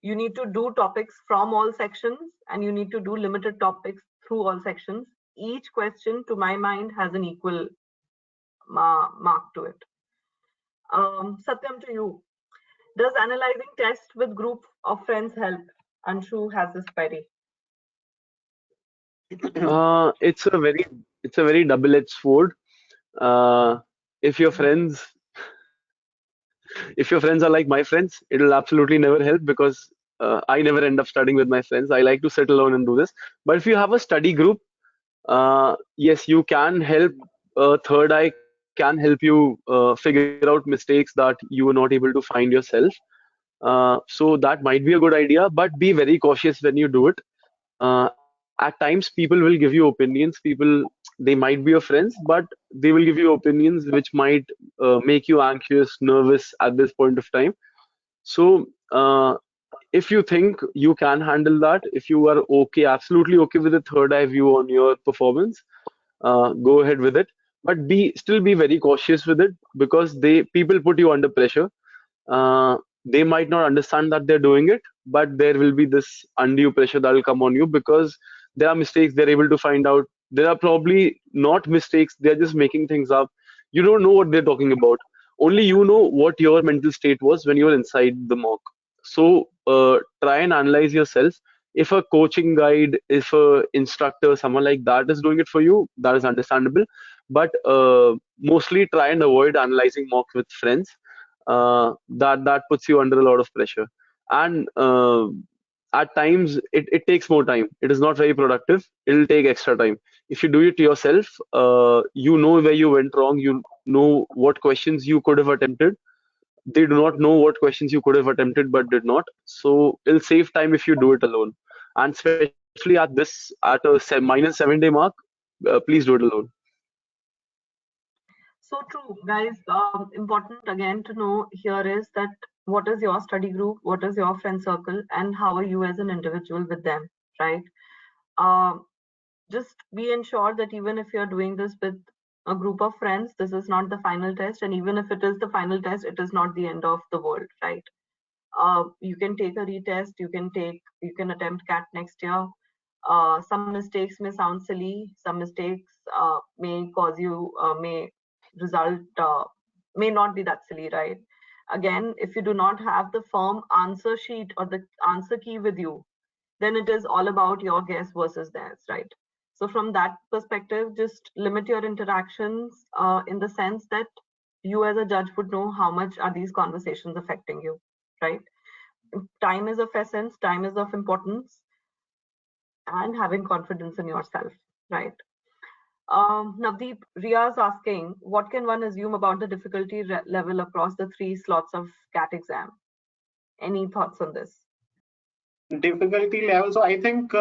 A: You need to do topics from all sections, and you need to do limited topics through all sections. Each question, to my mind, has an equal mark to it. Satyam, to you. Does analyzing tests with group of friends help? Anshu has this query.
D: It's a very double-edged sword. If your friends are like my friends, it'll absolutely never help, because I never end up studying with my friends. I like to sit alone and do this. But if you have a study group, yes, you can help. Third eye can help you figure out mistakes that you were not able to find yourself. So that might be a good idea, but be very cautious when you do it. At times, people will give you opinions. They might be your friends, but they will give you opinions which might make you anxious, nervous at this point of time. So, if you think you can handle that, if you are okay, absolutely okay with the third eye view on your performance, go ahead with it. But still be very cautious with it, because people put you under pressure. They might not understand that they're doing it, but there will be this undue pressure that will come on you, because there are mistakes they're able to find out. There are probably not mistakes, they're just making things up. You don't know what they're talking about. Only you know what your mental state was when you were inside the mock. So try and analyze yourself. If a coaching guide, if a instructor, someone like that is doing it for you, that is understandable. But mostly try and avoid analyzing mock with friends. That puts you under a lot of pressure, and at times it takes more time. It is not very productive. It'll take extra time. If you do it yourself, you know where you went wrong, you know what questions you could have attempted. They do not know what questions you could have attempted but did not. So it'll save time if you do it alone, and especially at a -7 day mark, please do it alone.
A: So true, guys. Important again to know here is that what is your study group, what is your friend circle, and how are you as an individual with them, right? Just be ensured that even if you're doing this with a group of friends, this is not the final test, and even if it is the final test, it is not the end of the world, right? You can take a retest, you can attempt CAT next year. Some mistakes may sound silly, some mistakes may cause you may result may not be that silly, right? Again, if you do not have the firm answer sheet or the answer key with you, then it is all about your guess versus theirs, right? So from that perspective, just limit your interactions in the sense that you as a judge would know how much are these conversations affecting you, right? Time is of essence, time is of importance, and having confidence in yourself, right? Navdeep, Ria's asking, what can one assume about the difficulty level across the 3 slots of CAT exam? Any thoughts on this?
C: Difficulty level. So I think,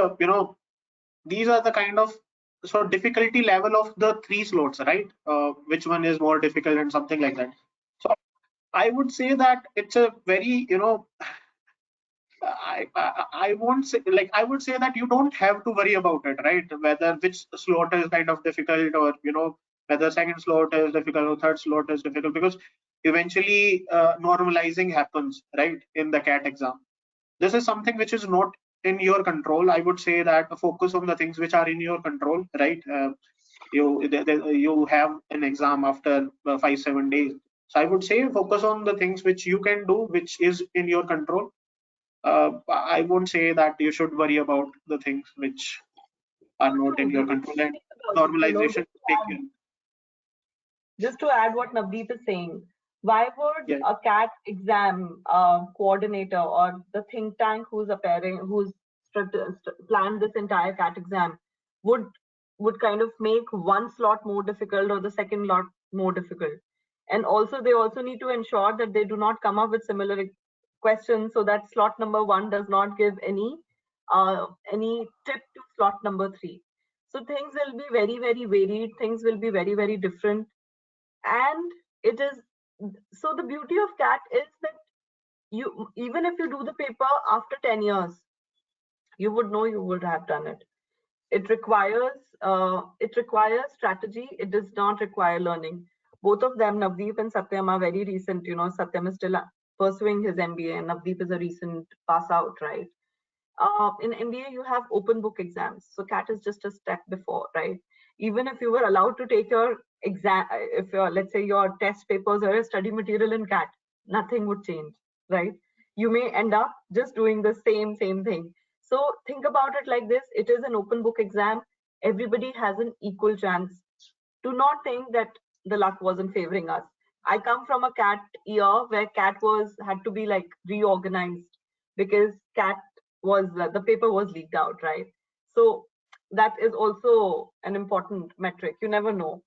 C: these are the kind of, so difficulty level of the 3 slots, right? Which one is more difficult and something like that. So I would say that it's a very, I won't say, like, I would say that you don't have to worry about it, right? Whether which slot is kind of difficult, or whether second slot is difficult or third slot is difficult, because eventually normalizing happens, right, in the CAT exam. This is something which is not in your control. I would say that focus on the things which are in your control, right? You have an exam after 5-7 days, so I would say focus on the things which you can do, which is in your control. I won't say that you should worry about the things which are not in your control, and normalization take care.
A: Just to add what Navdeep is saying, why would
C: Yeah.
A: a CAT exam coordinator or the think tank who's planned this entire CAT exam would kind of make one slot more difficult or the second slot more difficult? And also, they also need to ensure that they do not come up with similar questions, so that slot number 1 does not give any tip to slot number 3. So things will be very, very varied. Things will be very, very different. And it is, so the beauty of CAT is that you, even if you do the paper after 10 years, you would know you would have done it. It requires strategy. It does not require learning. Both of them, Navdeep and Satyam, are very recent. Satyam is still pursuing his MBA, and Navdeep is a recent pass out, right? In MBA, you have open book exams. So CAT is just a step before, right? Even if you were allowed to take your exam, if let's say your test papers are a study material in CAT, nothing would change, right? You may end up just doing the same thing. So think about it like this. It is an open book exam. Everybody has an equal chance. Do not think that the luck wasn't favoring us. I come from a CAT year where CAT had to be like reorganized because CAT was the paper was leaked out, right? So that is also an important metric. You never know.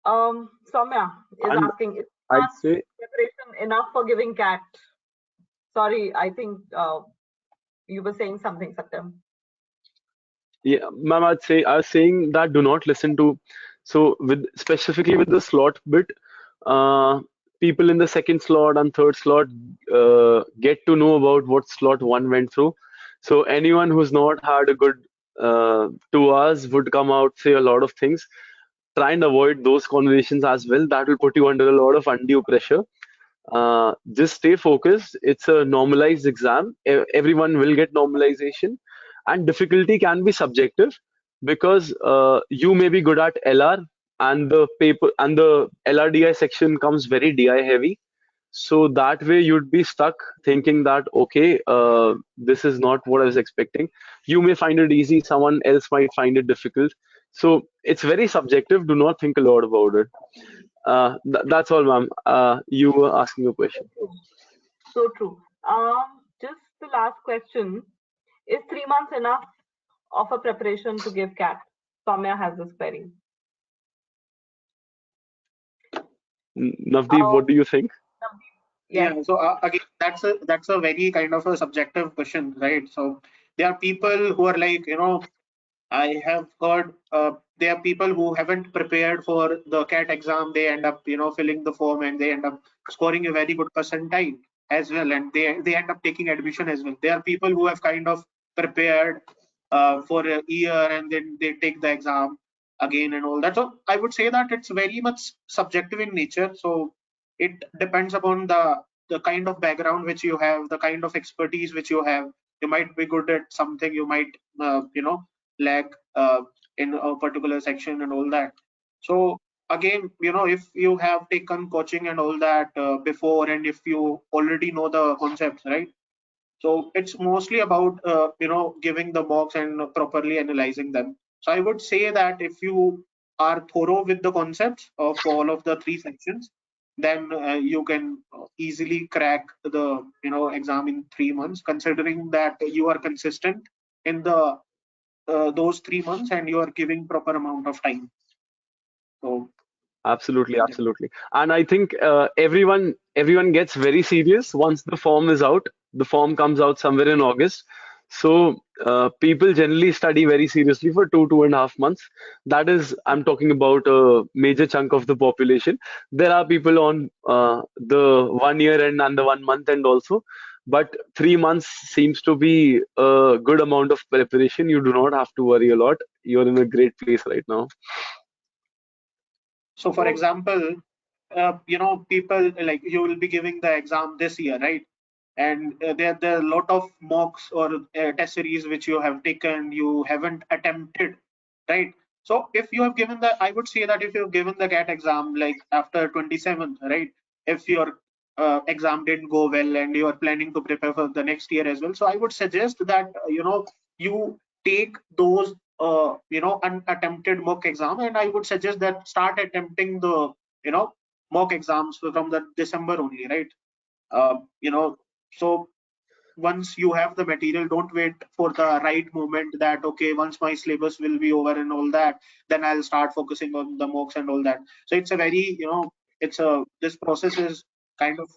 A: Soumya is
D: And
A: asking, is
D: I'd say,
A: preparation enough for giving CAT? Sorry, I think you were saying something, Satyam.
D: yeah, ma'am, I was saying that do not listen to, so specifically with the slot bit, uh, people in the second slot and third slot get to know about what slot 1 went through. So anyone who's not had a good 2 hours would come out, say a lot of things. Try and avoid those conversations as well. That will put you under a lot of undue pressure. Just stay focused. It's a normalized exam. Everyone will get normalization, and difficulty can be subjective because you may be good at LR, and the paper and the LRDI section comes very DI heavy. So that way you'd be stuck thinking that okay, this is not what I was expecting. You may find it easy, someone else might find it difficult. So it's very subjective. Do not think a lot about it. That's all, ma'am. You were asking a question.
A: So true. Just the last question. Is 3 months enough of a preparation to give CAT? Soumya has this query.
D: Navdeep, what do you think?
C: Yeah. So again, that's a very kind of a subjective question, right? So there are people who are like, I have heard there are people who haven't prepared for the CAT exam. They end up, filling the form and they end up scoring a very good percentile as well, and they end up taking admission as well. There are people who have kind of prepared for a year and then they take the exam again and all that. So I would say that it's very much subjective in nature. So it depends upon the kind of background which you have, the kind of expertise which you have. You might be good at something, you might lack in a particular section and all that. So again, if you have taken coaching and all that before, and if you already know the concepts, right? So it's mostly about giving the mocks and properly analyzing them. So I would say that if you are thorough with the concepts of all of the three sections, then you can easily crack the exam in 3 months, considering that you are consistent in the those 3 months and you are giving proper amount of time. So
D: Absolutely,
C: yeah.
D: absolutely. And I think everyone gets very serious once the form is out. The form comes out somewhere in August. So people generally study very seriously for 2.5 months. That is, I'm talking about a major chunk of the population. There are people on the 1 year and the 1 month end also. But 3 months seems to be a good amount of preparation. You do not have to worry a lot. You're in a great place right now.
C: So for example, people like you will be giving the exam this year, right? And there are a lot of mocks or test series which you have taken, you haven't attempted, right? So if you have given the, I would say that if you've given the GAT exam like after 27th, right? If your exam didn't go well and you are planning to prepare for the next year as well, so I would suggest that you take those unattempted mock exam, and I would suggest that start attempting the mock exams from the December only, right? So once you have the material, don't wait for the right moment that okay, once my syllabus will be over and all that, then I'll start focusing on the mocks and all that. So it's a very this process is kind of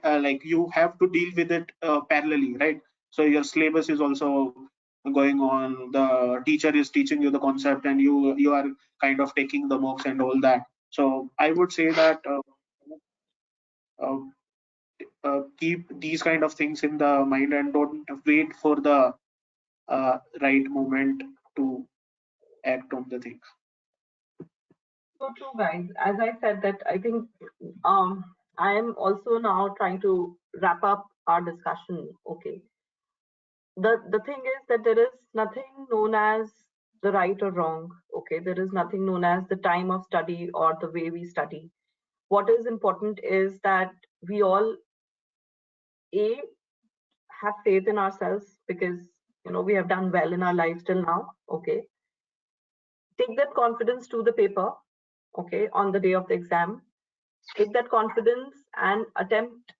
C: like you have to deal with it parallelly, right? So your syllabus is also going on, the teacher is teaching you the concept, and you are kind of taking the mocks and all that. So I would say that uh, keep these kind of things in the mind and don't wait for the right moment to act on the things.
A: So true, guys. As I said that I think I am also now trying to wrap up our discussion. Okay. The thing is that there is nothing known as the right or wrong. Okay. There is nothing known as the time of study or the way we study. What is important is that we all a have faith in ourselves, because we have done well in our lives till now. Okay. Take that confidence to the paper. Okay. On the day of the exam, take that confidence and attempt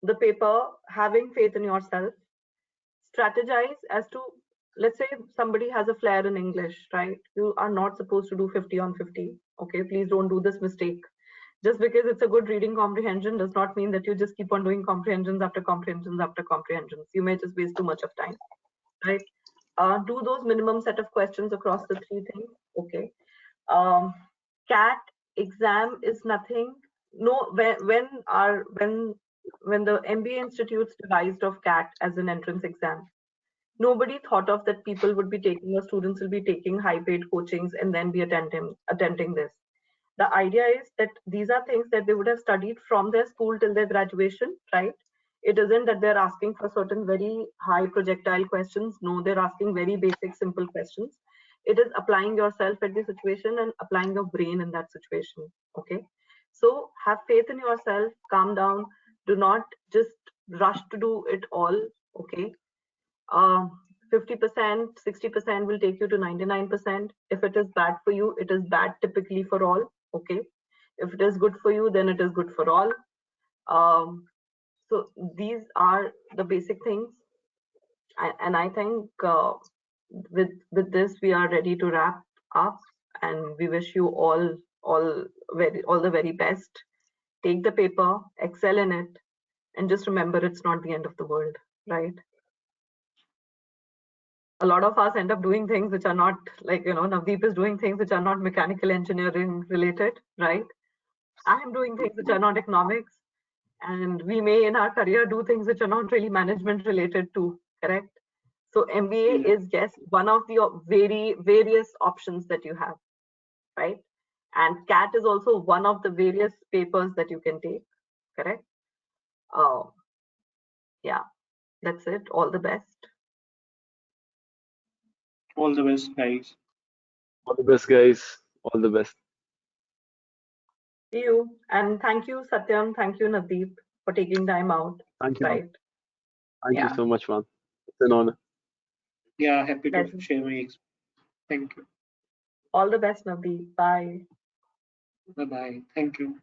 A: the paper having faith in yourself. Strategize as to, let's say somebody has a flair in English, right? You are not supposed to do 50 on 50. Okay, please don't do this mistake. Just because it's a good reading comprehension does not mean that you just keep on doing comprehensions after comprehensions after comprehensions. You may just waste too much of time, right? Do those minimum set of questions across the three things. Okay. CAT exam is nothing. No, when the MBA institutes devised of CAT as an entrance exam, nobody thought of that people would be taking, or students will be taking high paid coachings and then be attempting this. The idea is that these are things that they would have studied from their school till their graduation, right? It isn't that they're asking for certain very high projectile questions. No, they're asking very basic, simple questions. It is applying yourself at the situation and applying your brain in that situation. Okay. So have faith in yourself, calm down. Do not just rush to do it all. Okay. 50%, 60% will take you to 99%. If it is bad for you, it is bad typically for all. Okay. If it is good for you, then it is good for all. So these are the basic things. And I think with this, we are ready to wrap up, and we wish you all the very best. Take the paper, excel in it, and just remember it's not the end of the world, right? A lot of us end up doing things which are not, like, Navdeep is doing things which are not mechanical engineering related, right? I am doing things which are not economics, and we may in our career do things which are not really management related too, correct? So MBA is just one of the very various options that you have, right? And CAT is also one of the various papers that you can take, correct? Yeah, that's it. All the best.
C: All the best, guys.
D: All the best, guys. All the best.
A: See you. And thank you, Satyam. Thank you, Navdeep, for taking time out.
D: Thank you, man.
A: Right.
D: Thank you
A: Yeah.
D: so much, man. It's an honor.
C: Yeah, happy to
A: Pleasure.
C: share my experience. Thank you.
A: All the best, Navdeep. Bye.
C: Bye bye. Thank you.